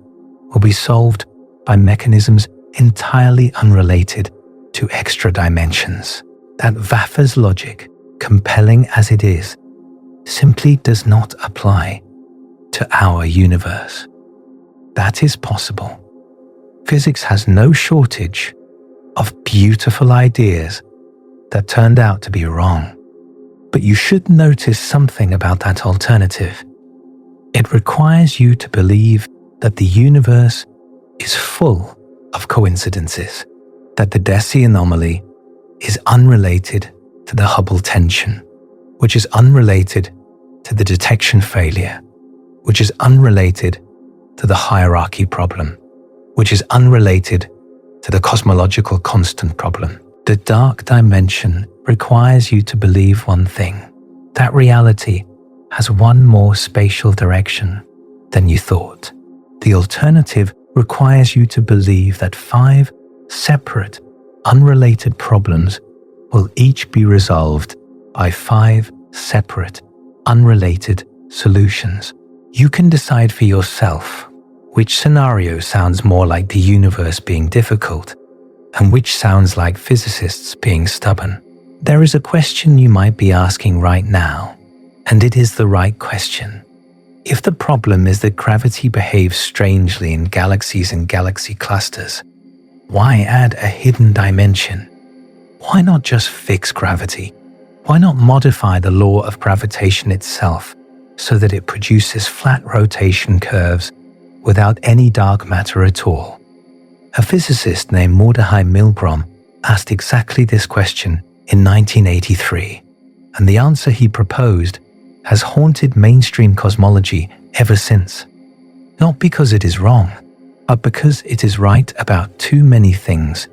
will be solved by mechanisms entirely unrelated to extra dimensions. That Vafa's logic, compelling as it is, simply does not apply to our universe. That is possible. Physics has no shortage of beautiful ideas that turned out to be wrong. But you should notice something about that alternative. It requires you to believe that the universe is full of coincidences, that the DESI anomaly is unrelated to the Hubble tension, which is unrelated to the detection failure, which is unrelated to the hierarchy problem, which is unrelated to the cosmological constant problem. The dark dimension requires you to believe one thing: that reality has one more spatial direction than you thought. The alternative requires you to believe that 5 separate, unrelated problems will each be resolved by 5 separate, unrelated solutions. You can decide for yourself which scenario sounds more like the universe being difficult and which sounds like physicists being stubborn. There is a question you might be asking right now, and it is the right question. If the problem is that gravity behaves strangely in galaxies and galaxy clusters, why add a hidden dimension? Why not just fix gravity? Why not modify the law of gravitation itself so that it produces flat rotation curves without any dark matter at all? A physicist named Mordechai Milgrom asked exactly this question in 1983, and the answer he proposed has haunted mainstream cosmology ever since. Not because it is wrong, but because it is right about too many things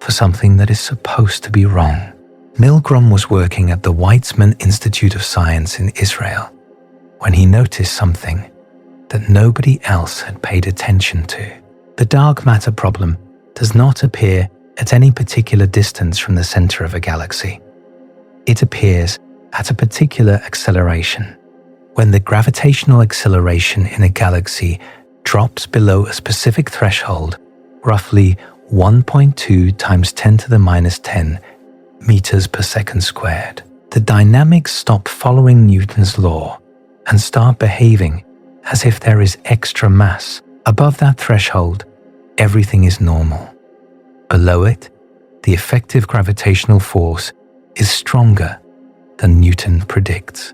for something that is supposed to be wrong. Milgrom was working at the Weizmann Institute of Science in Israel when he noticed something that nobody else had paid attention to. The dark matter problem does not appear at any particular distance from the center of a galaxy. It appears at a particular acceleration. When the gravitational acceleration in a galaxy drops below a specific threshold, roughly 1.2 times 10 to the minus 10 meters per second squared, the dynamics stop following Newton's law and start behaving as if there is extra mass. Above that threshold, everything is normal. Below it, the effective gravitational force is stronger than Newton predicts.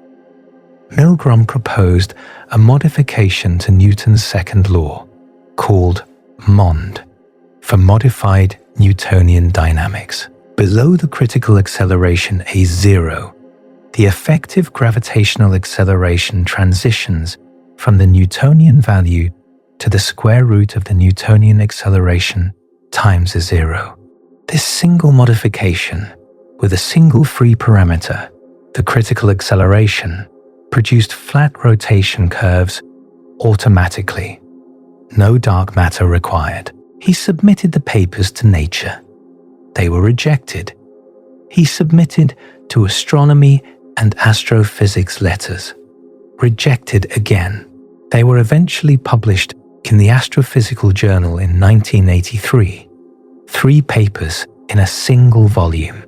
Milgrom proposed a modification to Newton's second law called MOND, for modified Newtonian dynamics. Below the critical acceleration A0, the effective gravitational acceleration transitions from the Newtonian value to the square root of the Newtonian acceleration times a 0. This single modification, with a single free parameter, the critical acceleration, produced flat rotation curves automatically. No dark matter required. He submitted the papers to Nature. They were rejected. He submitted to astronomy and astrophysics letters. Rejected again. They were eventually published in the Astrophysical Journal in 1983. 3 papers in a single volume.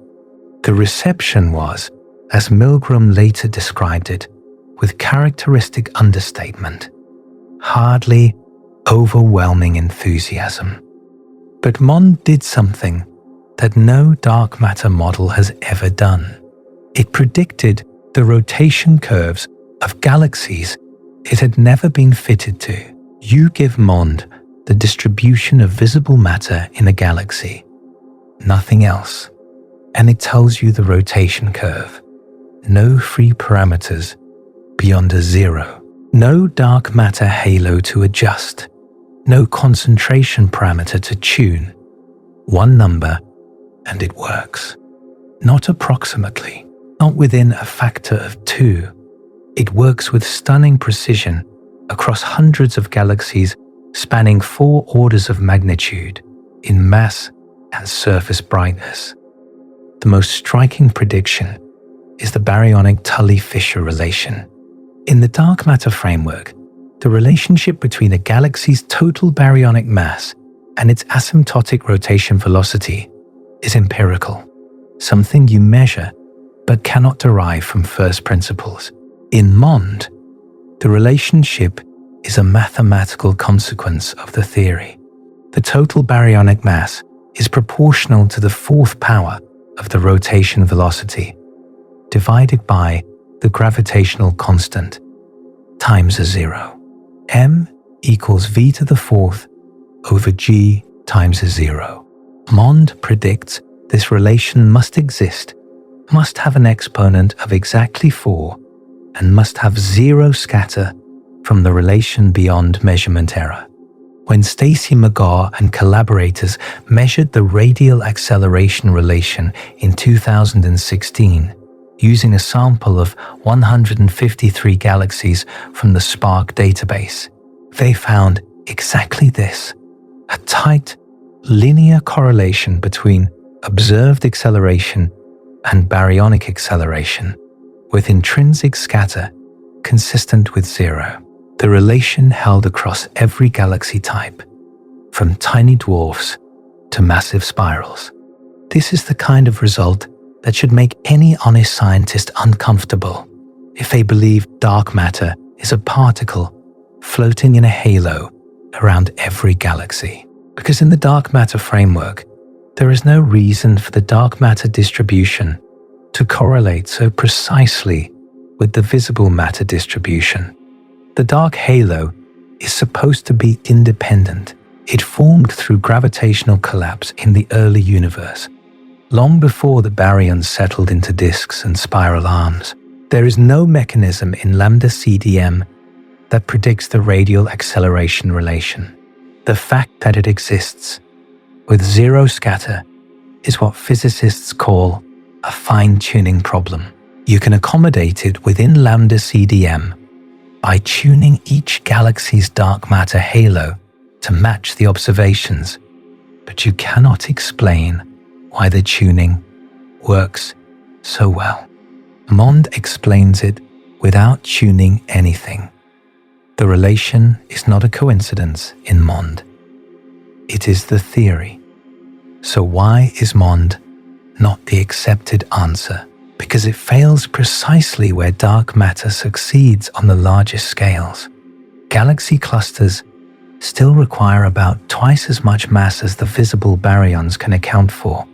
The reception was, as Milgrom later described it, with characteristic understatement, hardly overwhelming enthusiasm. But MOND did something that no dark matter model has ever done. It predicted the rotation curves of galaxies it had never been fitted to. You give MOND the distribution of visible matter in a galaxy, nothing else, and it tells you the rotation curve. No free parameters beyond a 0. No dark matter halo to adjust. No concentration parameter to tune. One number and it works. Not approximately, not within a factor of 2. It works with stunning precision across hundreds of galaxies spanning 4 orders of magnitude in mass and surface brightness. The most striking prediction is the baryonic Tully-Fisher relation. In the dark matter framework, the relationship between a galaxy's total baryonic mass and its asymptotic rotation velocity is empirical, something you measure but cannot derive from first principles. In MOND, the relationship is a mathematical consequence of the theory. The total baryonic mass is proportional to the 4th power of the rotation velocity, divided by the gravitational constant times a 0. M equals v to the 4th over g times a 0. MOND predicts this relation must exist, must have an exponent of exactly 4, and must have 0 scatter from the relation beyond measurement error. When Stacy McGaw and collaborators measured the radial acceleration relation in 2016 using a sample of 153 galaxies from the SPARC database, they found exactly this: a tight, linear correlation between observed acceleration and baryonic acceleration, with intrinsic scatter consistent with 0. The relation held across every galaxy type, from tiny dwarfs to massive spirals. This is the kind of result that should make any honest scientist uncomfortable if they believe dark matter is a particle floating in a halo around every galaxy. Because in the dark matter framework, there is no reason for the dark matter distribution to correlate so precisely with the visible matter distribution. The dark halo is supposed to be independent. It formed through gravitational collapse in the early universe, long before the baryons settled into disks and spiral arms. There is no mechanism in lambda CDM that predicts the radial acceleration relation. The fact that it exists with 0 scatter is what physicists call a fine-tuning problem. You can accommodate it within lambda CDM by tuning each galaxy's dark matter halo to match the observations, but you cannot explain why the tuning works so well. MOND explains it without tuning anything. The relation is not a coincidence in MOND. It is the theory. So why is MOND not the accepted answer? Because it fails precisely where dark matter succeeds on the largest scales. Galaxy clusters still require about twice as much mass as the visible baryons can account for.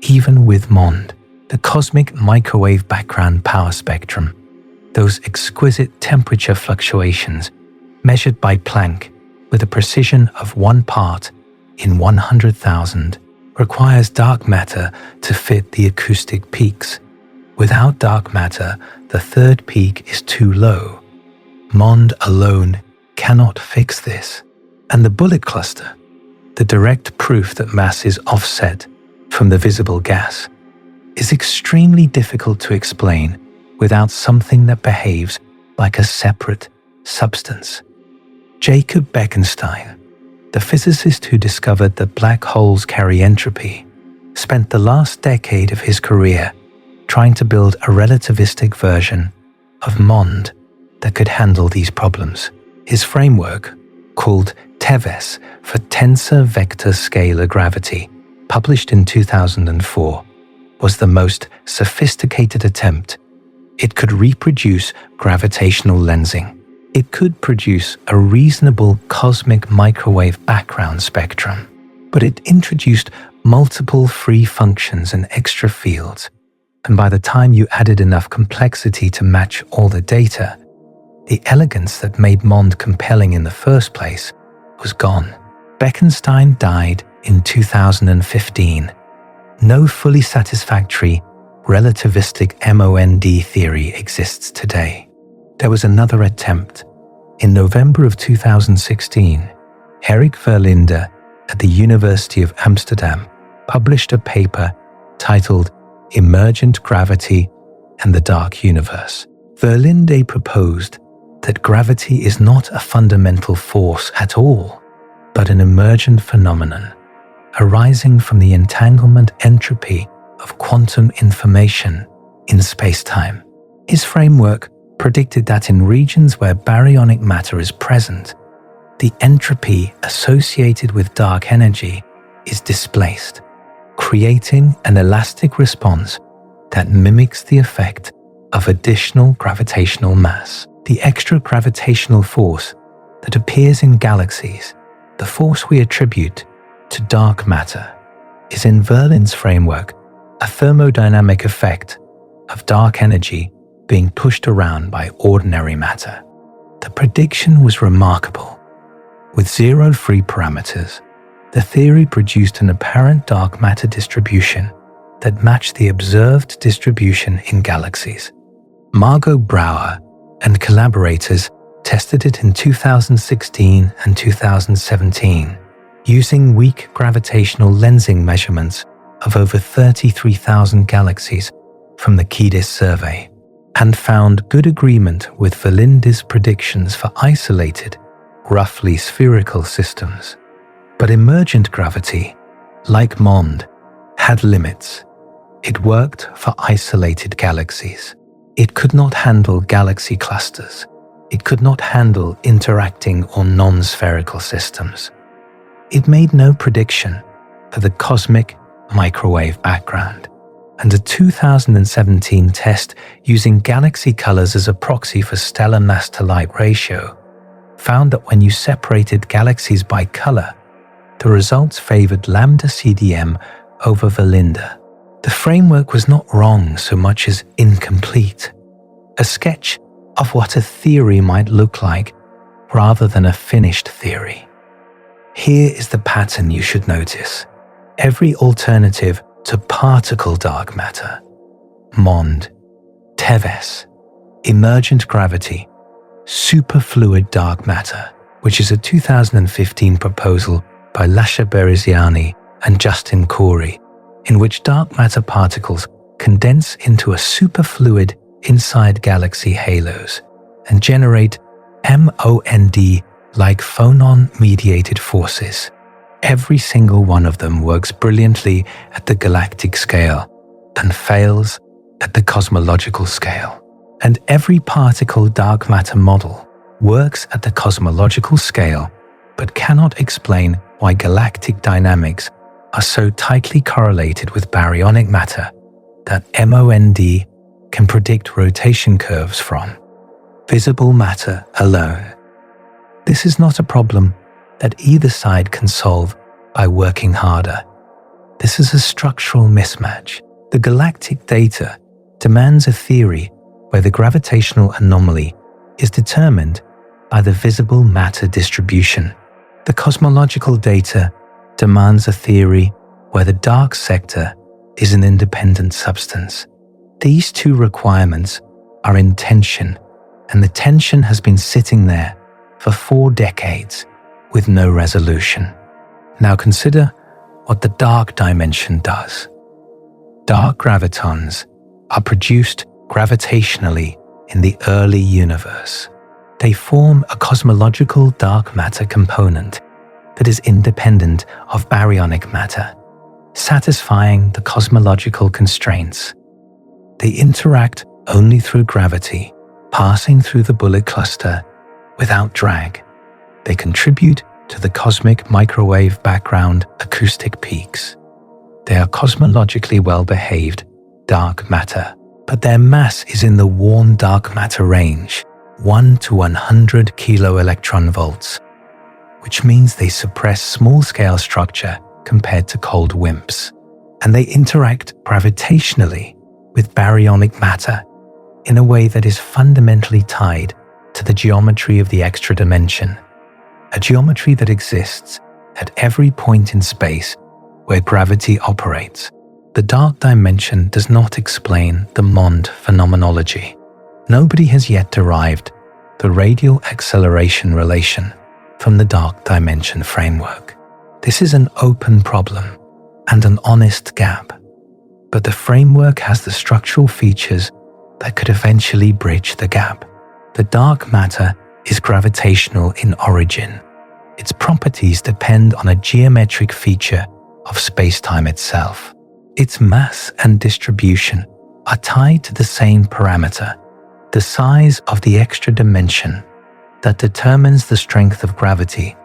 Even with MOND, the cosmic microwave background power spectrum, those exquisite temperature fluctuations measured by Planck with a precision of 1 part in 100,000, requires dark matter to fit the acoustic peaks. Without dark matter, the 3rd peak is too low. MOND alone cannot fix this. And the bullet cluster, the direct proof that mass is offset from the visible gas, is extremely difficult to explain without something that behaves like a separate substance. Jacob Bekenstein, the physicist who discovered that black holes carry entropy, spent the last decade of his career trying to build a relativistic version of MOND that could handle these problems. His framework, called TeVeS for Tensor Vector Scalar Gravity, published in 2004, was the most sophisticated attempt. It could reproduce gravitational lensing. It could produce a reasonable cosmic microwave background spectrum, but it introduced multiple free functions and extra fields, and by the time you added enough complexity to match all the data, the elegance that made MOND compelling in the first place was gone. Bekenstein died in 2015. No fully satisfactory relativistic MOND theory exists today. There was another attempt. In November of 2016, Erik Verlinde at the University of Amsterdam published a paper titled Emergent Gravity and the Dark Universe. Verlinde proposed that gravity is not a fundamental force at all, but an emergent phenomenon arising from the entanglement entropy of quantum information in spacetime. His framework predicted that in regions where baryonic matter is present, the entropy associated with dark energy is displaced, creating an elastic response that mimics the effect of additional gravitational mass. The extra gravitational force that appears in galaxies, the force we attribute to dark matter, is in Verlin's framework a thermodynamic effect of dark energy being pushed around by ordinary matter. The prediction was remarkable. With zero free parameters, the theory produced an apparent dark matter distribution that matched the observed distribution in galaxies. Margot Brouwer and collaborators tested it in 2016 and 2017 using weak gravitational lensing measurements of over 33,000 galaxies from the KIDIS survey, and found good agreement with Verlin's predictions for isolated, roughly spherical systems. But emergent gravity, like MOND, had limits. It worked for isolated galaxies. It could not handle galaxy clusters. It could not handle interacting or non-spherical systems. It made no prediction for the cosmic microwave background, and a 2017 test using galaxy colors as a proxy for stellar mass-to-light ratio found that when you separated galaxies by color, the results favored lambda CDM over Verlinda. The framework was not wrong so much as incomplete, a sketch of what a theory might look like rather than a finished theory. Here is the pattern you should notice. Every alternative to particle dark matter, MOND, TEVES, emergent gravity, superfluid dark matter, which is a 2015 proposal by Lascia Bereziani and Justin Corey, in which dark matter particles condense into a superfluid inside galaxy halos and generate MOND-like phonon-mediated forces. Every single one of them works brilliantly at the galactic scale and fails at the cosmological scale. And every particle dark matter model works at the cosmological scale but cannot explain why galactic dynamics are so tightly correlated with baryonic matter that MOND can predict rotation curves from visible matter alone. This is not a problem that either side can solve by working harder. This is a structural mismatch. The galactic data demands a theory where the gravitational anomaly is determined by the visible matter distribution. The cosmological data demands a theory where the dark sector is an independent substance. These two requirements are in tension, and the tension has been sitting there for 4 decades with no resolution. Now consider what the dark dimension does. Dark gravitons are produced gravitationally in the early universe. They form a cosmological dark matter component that is independent of baryonic matter, satisfying the cosmological constraints. They interact only through gravity, passing through the bullet cluster without drag. They contribute to the cosmic microwave background acoustic peaks. They are cosmologically well-behaved dark matter, but their mass is in the warm dark matter range, 1 to 100 kilo-electron-volts, which means they suppress small-scale structure compared to cold WIMPs, and they interact gravitationally with baryonic matter in a way that is fundamentally tied to the geometry of the extra dimension, a geometry that exists at every point in space where gravity operates. The dark dimension does not explain the MOND phenomenology. Nobody has yet derived the radial acceleration relation from the dark dimension framework. This is an open problem and an honest gap, but the framework has the structural features that could eventually bridge the gap. The dark matter is gravitational in origin. Its properties depend on a geometric feature of space-time itself. Its mass and distribution are tied to the same parameter, the size of the extra dimension that determines the strength of gravity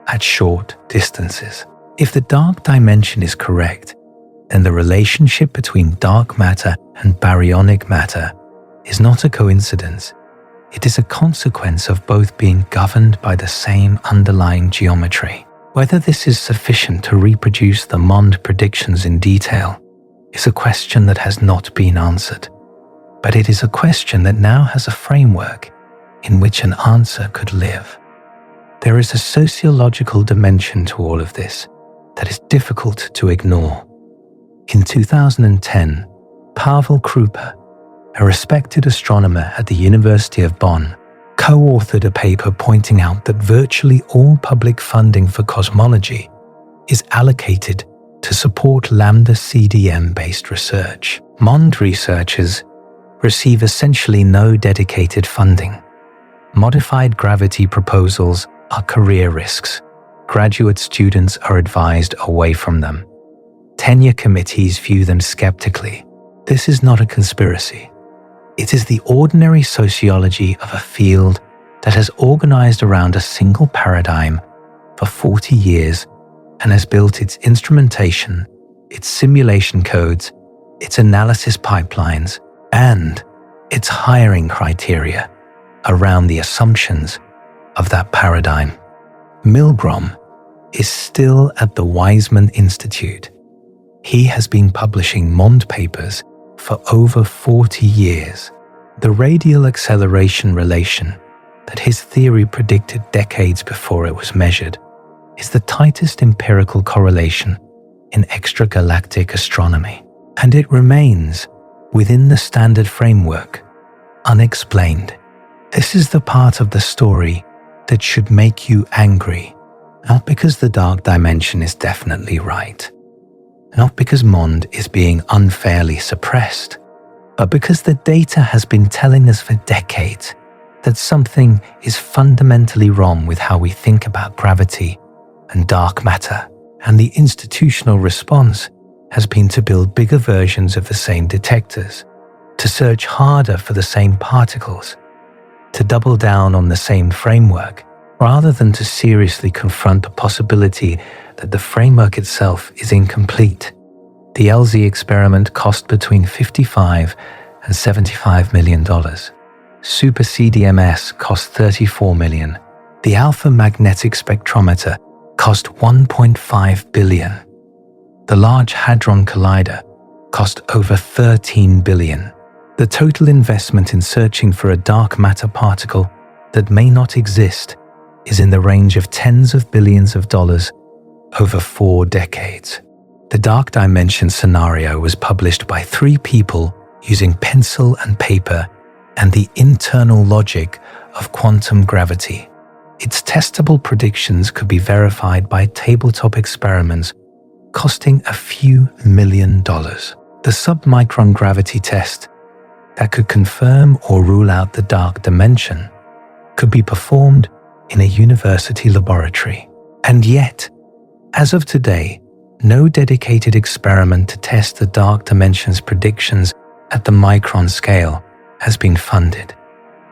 at short distances. If the dark dimension is correct, then the relationship between dark matter and baryonic matter is not a coincidence. It is a consequence of both being governed by the same underlying geometry. Whether this is sufficient to reproduce the MOND predictions in detail is a question that has not been answered, but it is a question that now has a framework in which an answer could live. There is a sociological dimension to all of this that is difficult to ignore. In 2010, Pavel Krupa, a respected astronomer at the University of Bonn, co-authored a paper pointing out that virtually all public funding for cosmology is allocated to support lambda CDM-based research. MOND researchers receive essentially no dedicated funding. Modified gravity proposals are career risks. Graduate students are advised away from them. Tenure committees view them skeptically. This is not a conspiracy. It is the ordinary sociology of a field that has organized around a single paradigm for 40 years and has built its instrumentation, its simulation codes, its analysis pipelines, and its hiring criteria around the assumptions of that paradigm. Milgrom is still at the Weizmann Institute. He has been publishing MOND papers for over 40 years. The radial acceleration relation that his theory predicted decades before it was measured is the tightest empirical correlation in extragalactic astronomy, and it remains within the standard framework, unexplained. This is the part of the story that should make you angry, not because the dark dimension is definitely right, not because MOND is being unfairly suppressed, but because the data has been telling us for decades that something is fundamentally wrong with how we think about gravity and dark matter, and the institutional response has been to build bigger versions of the same detectors, to search harder for the same particles, to double down on the same framework, rather than to seriously confront the possibility that the framework itself is incomplete. The LZ experiment cost between $55 and $75 million. Super CDMS cost $34 million. The Alpha Magnetic Spectrometer cost $1.5 billion. The Large Hadron Collider cost over $13 billion. The total investment in searching for a dark matter particle that may not exist is in the range of tens of billions of dollars over 4 decades. The dark dimension scenario was published by 3 people using pencil and paper and the internal logic of quantum gravity. Its testable predictions could be verified by tabletop experiments costing a few $1 million. The submicron gravity test that could confirm or rule out the dark dimension could be performed in a university laboratory. And yet, as of today, no dedicated experiment to test the dark dimension's predictions at the micron scale has been funded.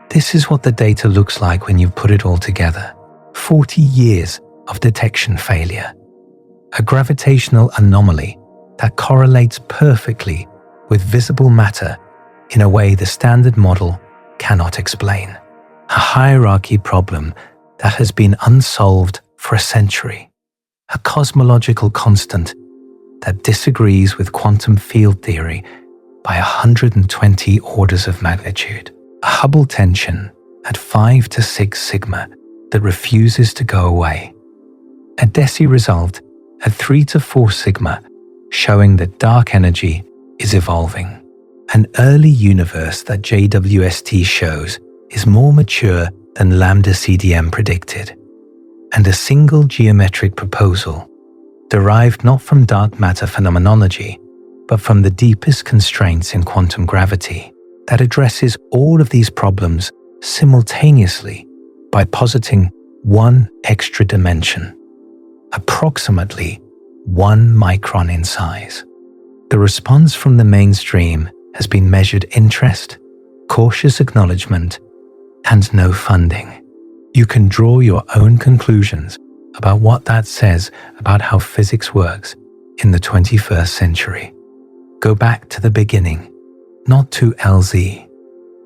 This is what the data looks like when you put it all together. 40 years of detection failure. A gravitational anomaly that correlates perfectly with visible matter in a way the standard model cannot explain. A hierarchy problem that has been unsolved for a century. A cosmological constant that disagrees with quantum field theory by 120 orders of magnitude. A Hubble tension at 5 to 6 sigma that refuses to go away. A DESI result at 3 to 4 sigma showing that dark energy is evolving. An early universe that JWST shows is more mature than lambda CDM predicted. And a single geometric proposal, derived not from dark matter phenomenology, but from the deepest constraints in quantum gravity, that addresses all of these problems simultaneously by positing one extra dimension, approximately 1 micron in size. The response from the mainstream has been measured interest, cautious acknowledgement, and no funding. You can draw your own conclusions about what that says about how physics works in the 21st century. Go back to the beginning, not to LZ,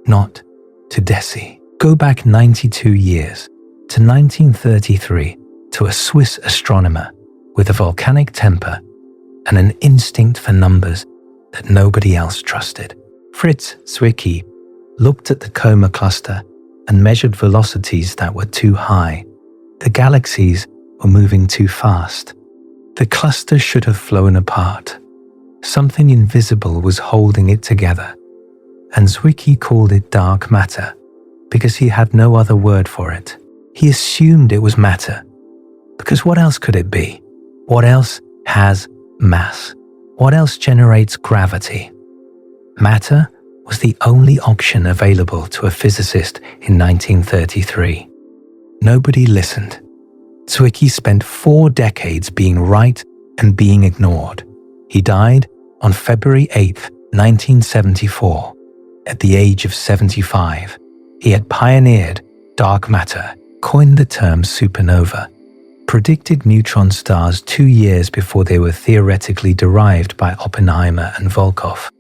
not to DESI. Go back 92 years to 1933 to a Swiss astronomer with a volcanic temper and an instinct for numbers that nobody else trusted. Fritz Zwicky looked at the Coma cluster and measured velocities that were too high. The galaxies were moving too fast. The cluster should have flown apart. Something invisible was holding it together, and Zwicky called it dark matter because he had no other word for it. He assumed it was matter, because what else could it be? What else has mass? What else generates gravity? Matter was the only option available to a physicist in 1933. Nobody listened. Zwicky spent 4 decades being right and being ignored. He died on February 8, 1974, at the age of 75. He had pioneered dark matter, coined the term supernova, predicted neutron stars 2 years before they were theoretically derived by Oppenheimer and Volkoff,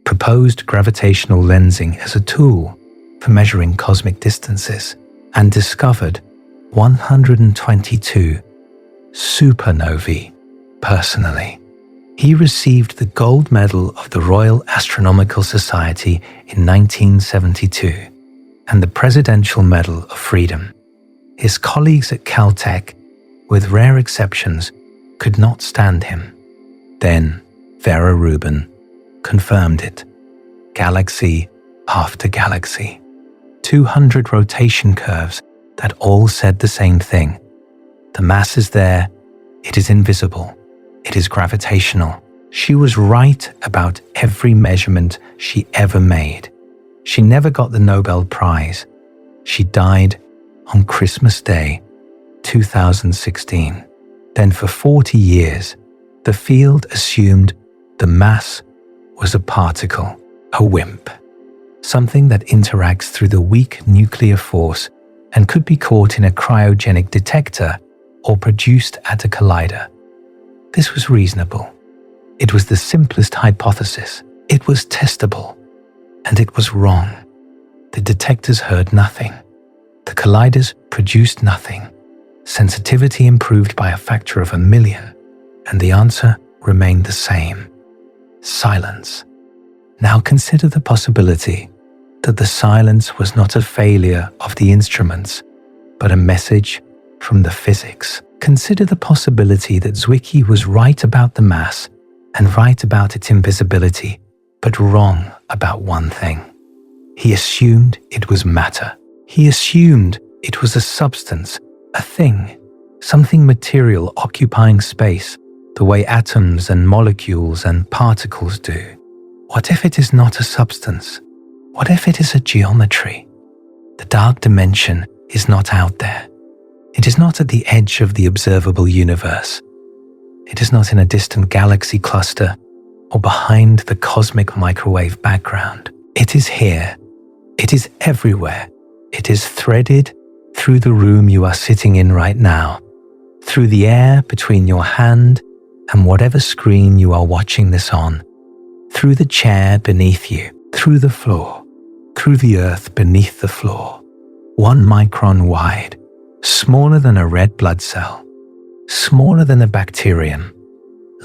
proposed gravitational lensing as a tool for measuring cosmic distances, and discovered 122 supernovae personally. He received the Gold Medal of the Royal Astronomical Society in 1972 and the Presidential Medal of Freedom. His colleagues at Caltech, with rare exceptions, could not stand him. Then Vera Rubin confirmed it. Galaxy after galaxy. 200 rotation curves that all said the same thing. The mass is there. It is invisible. It is gravitational. She was right about every measurement she ever made. She never got the Nobel Prize. She died on Christmas Day, 2016. Then for 40 years, the field assumed the mass was a particle, a WIMP, something that interacts through the weak nuclear force and could be caught in a cryogenic detector or produced at a collider. This was reasonable. It was the simplest hypothesis. It was testable. And it was wrong. The detectors heard nothing. The colliders produced nothing. Sensitivity improved by a factor of 1,000,000, and the answer remained the same. Silence. Now consider the possibility that the silence was not a failure of the instruments, but a message from the physics. Consider the possibility that Zwicky was right about the mass and right about its invisibility, but wrong about one thing. He assumed it was matter. He assumed it was a substance, a thing, something material occupying space, the way atoms and molecules and particles do. What if it is not a substance? What if it is a geometry? The dark dimension is not out there. It is not at the edge of the observable universe. It is not in a distant galaxy cluster or behind the cosmic microwave background. It is here. It is everywhere. It is threaded through the room you are sitting in right now, through the air between your hand and whatever screen you are watching this on, through the chair beneath you, through the floor, through the earth beneath the floor, 1 micron wide, smaller than a red blood cell, smaller than a bacterium,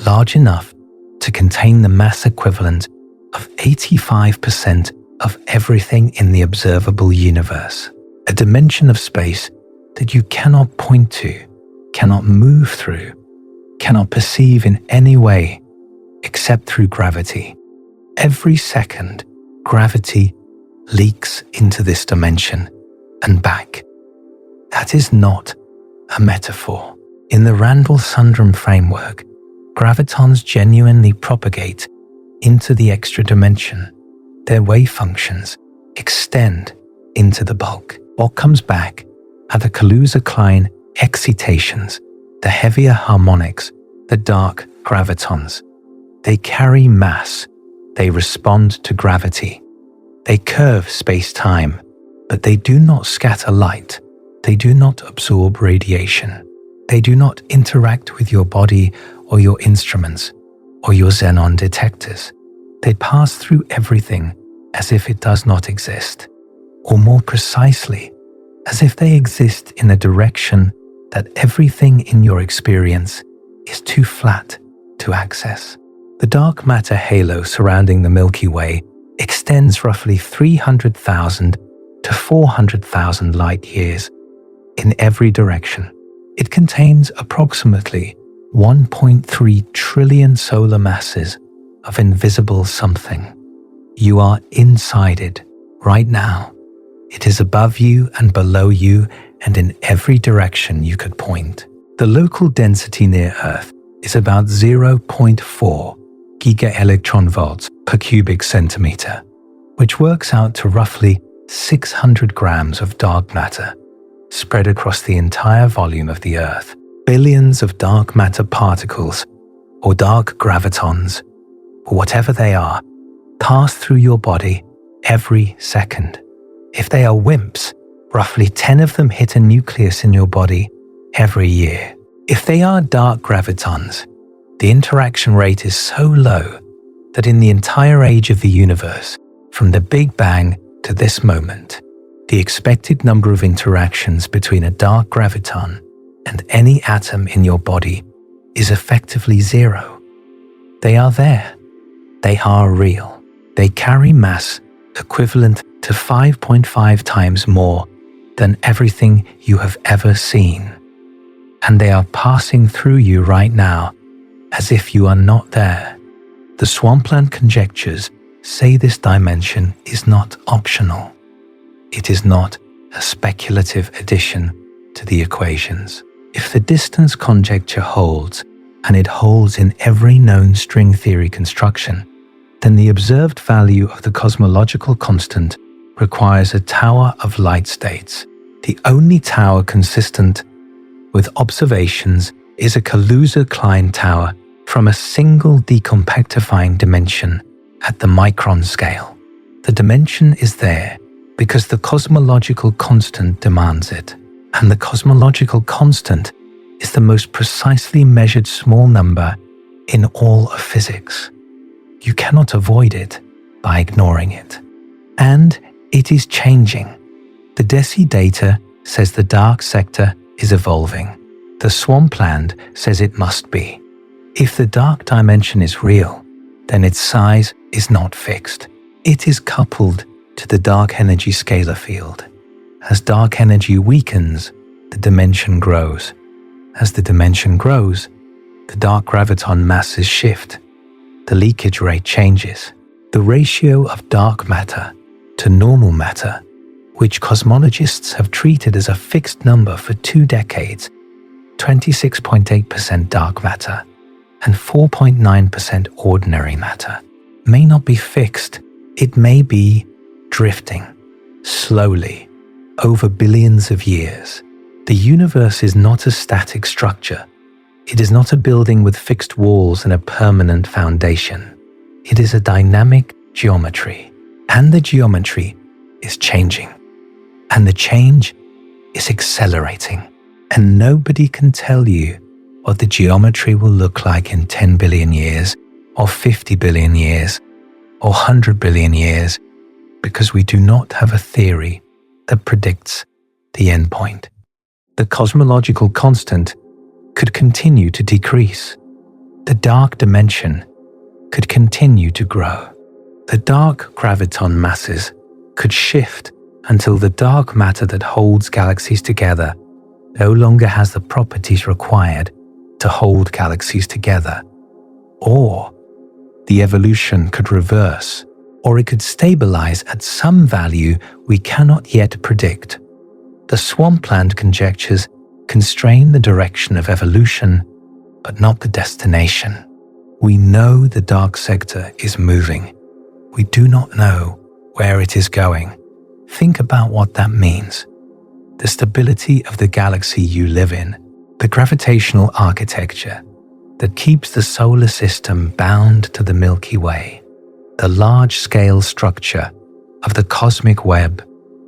large enough to contain the mass equivalent of 85% of everything in the observable universe, a dimension of space that you cannot point to, cannot move through, cannot perceive in any way except through gravity. Every second, gravity leaks into this dimension and back. That is not a metaphor. In the Randall Sundrum framework, gravitons genuinely propagate into the extra dimension. Their wave functions extend into the bulk. What comes back are the Kaluza-Klein excitations, the heavier harmonics, the dark gravitons. They carry mass. They respond to gravity. They curve space-time, but they do not scatter light. They do not absorb radiation. They do not interact with your body or your instruments or your xenon detectors. They pass through everything as if it does not exist, or more precisely, as if they exist in a direction that everything in your experience is too flat to access. The dark matter halo surrounding the Milky Way extends roughly 300,000 to 400,000 light years in every direction. It contains approximately 1.3 trillion solar masses of invisible something. You are inside it right now. It is above you and below you and in every direction you could point. The local density near Earth is about 0.4 gigaelectronvolts per cubic centimeter, which works out to roughly 600 grams of dark matter spread across the entire volume of the Earth. Billions of dark matter particles, or dark gravitons, or whatever they are, pass through your body every second. If they are WIMPs, roughly 10 of them hit a nucleus in your body every year. If they are dark gravitons, the interaction rate is so low that in the entire age of the universe, from the Big Bang to this moment, the expected number of interactions between a dark graviton and any atom in your body is effectively zero. They are there. They are real. They carry mass equivalent to 5.5 times more than everything you have ever seen. And they are passing through you right now as if you are not there. The Swampland conjectures say this dimension is not optional. It is not a speculative addition to the equations. If the distance conjecture holds, and it holds in every known string theory construction, then the observed value of the cosmological constant requires a tower of light states. The only tower consistent with observations is a Kaluza-Klein tower from a single decompactifying dimension at the micron scale. The dimension is there because the cosmological constant demands it, and the cosmological constant is the most precisely measured small number in all of physics. You cannot avoid it by ignoring it. And it is changing. The DESI data says the dark sector is evolving. The Swampland says it must be. If the dark dimension is real, then its size is not fixed. It is coupled to the dark energy scalar field. As dark energy weakens, the dimension grows. As the dimension grows, the dark graviton masses shift. The leakage rate changes. The ratio of dark matter to normal matter, which cosmologists have treated as a fixed number for 2 decades, 26.8% dark matter and 4.9% ordinary matter, may not be fixed. It may be drifting slowly over billions of years. The universe is not a static structure. It is not a building with fixed walls and a permanent foundation. It is a dynamic geometry, and the geometry is changing, and the change is accelerating, and nobody can tell you what the geometry will look like in 10 billion years, or 50 billion years, or 100 billion years, because we do not have a theory that predicts the endpoint. The cosmological constant could continue to decrease. The dark dimension could continue to grow. The dark graviton masses could shift until the dark matter that holds galaxies together no longer has the properties required to hold galaxies together. Or the evolution could reverse, or it could stabilize at some value we cannot yet predict. The Swampland conjectures constrain the direction of evolution, but not the destination. We know the dark sector is moving. We do not know where it is going. Think about what that means. The stability of the galaxy you live in, the gravitational architecture that keeps the solar system bound to the Milky Way, the large-scale structure of the cosmic web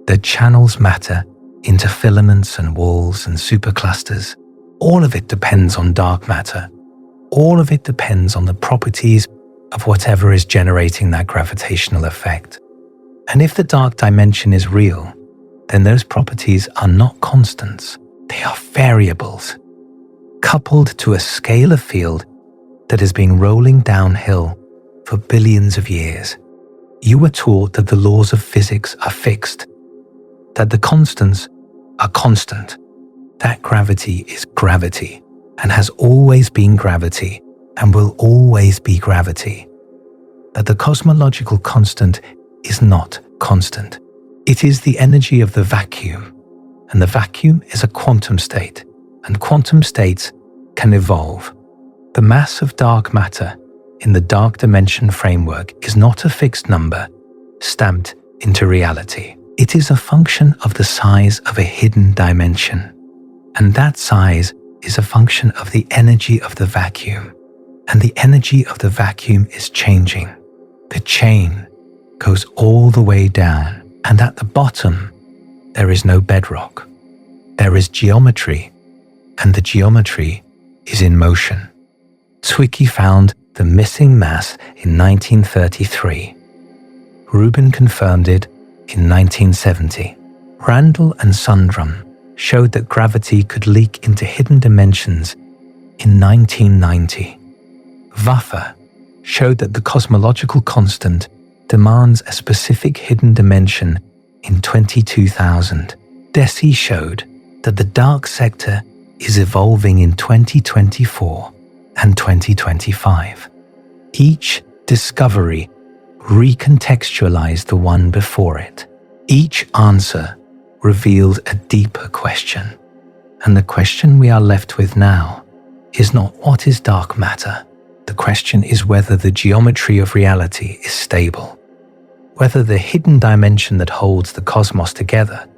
that channels matter into filaments and walls and superclusters. All of it depends on dark matter. All of it depends on the properties of whatever is generating that gravitational effect. And if the dark dimension is real, then those properties are not constants. They are variables, coupled to a scalar field that has been rolling downhill for billions of years. You were taught that the laws of physics are fixed, that the constants are constant, that gravity is gravity and has always been gravity and will always be gravity, that the cosmological constant is not constant. It is the energy of the vacuum, and the vacuum is a quantum state, and quantum states can evolve. The mass of dark matter in the dark dimension framework is not a fixed number stamped into reality. It is a function of the size of a hidden dimension, and that size is a function of the energy of the vacuum, and the energy of the vacuum is changing. The chain goes all the way down, and at the bottom, there is no bedrock. There is geometry, and the geometry is in motion. Zwicky found the missing mass in 1933. Rubin confirmed it in 1970. Randall and Sundrum showed that gravity could leak into hidden dimensions in 1990. Vafa showed that the cosmological constant demands a specific hidden dimension in 22,000. DESI showed that the dark sector is evolving in 2024 and 2025. Each discovery recontextualized the one before it. Each answer revealed a deeper question. And the question we are left with now is not what is dark matter. The question is whether the geometry of reality is stable, whether the hidden dimension that holds the cosmos together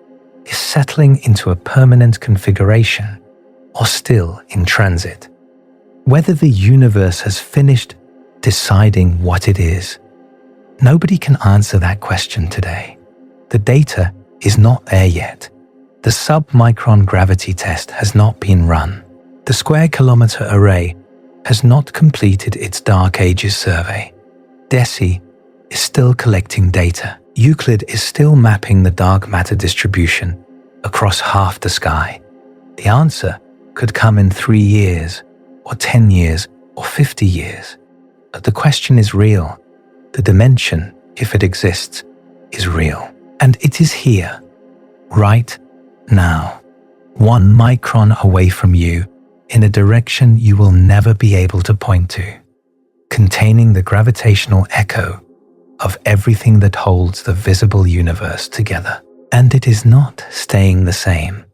is settling into a permanent configuration or still in transit, whether the universe has finished deciding what it is. Nobody can answer that question today. The data is not there yet. The sub-micron gravity test has not been run. The square kilometer array has not completed its Dark Ages survey. DESI is still collecting data. Euclid is still mapping the dark matter distribution across half the sky. The answer could come in 3 years, or 10 years, or 50 years. But the question is real. The dimension, if it exists, is real. And it is here, right now, 1 micron away from you, in a direction you will never be able to point to, containing the gravitational echo of everything that holds the visible universe together. And it is not staying the same.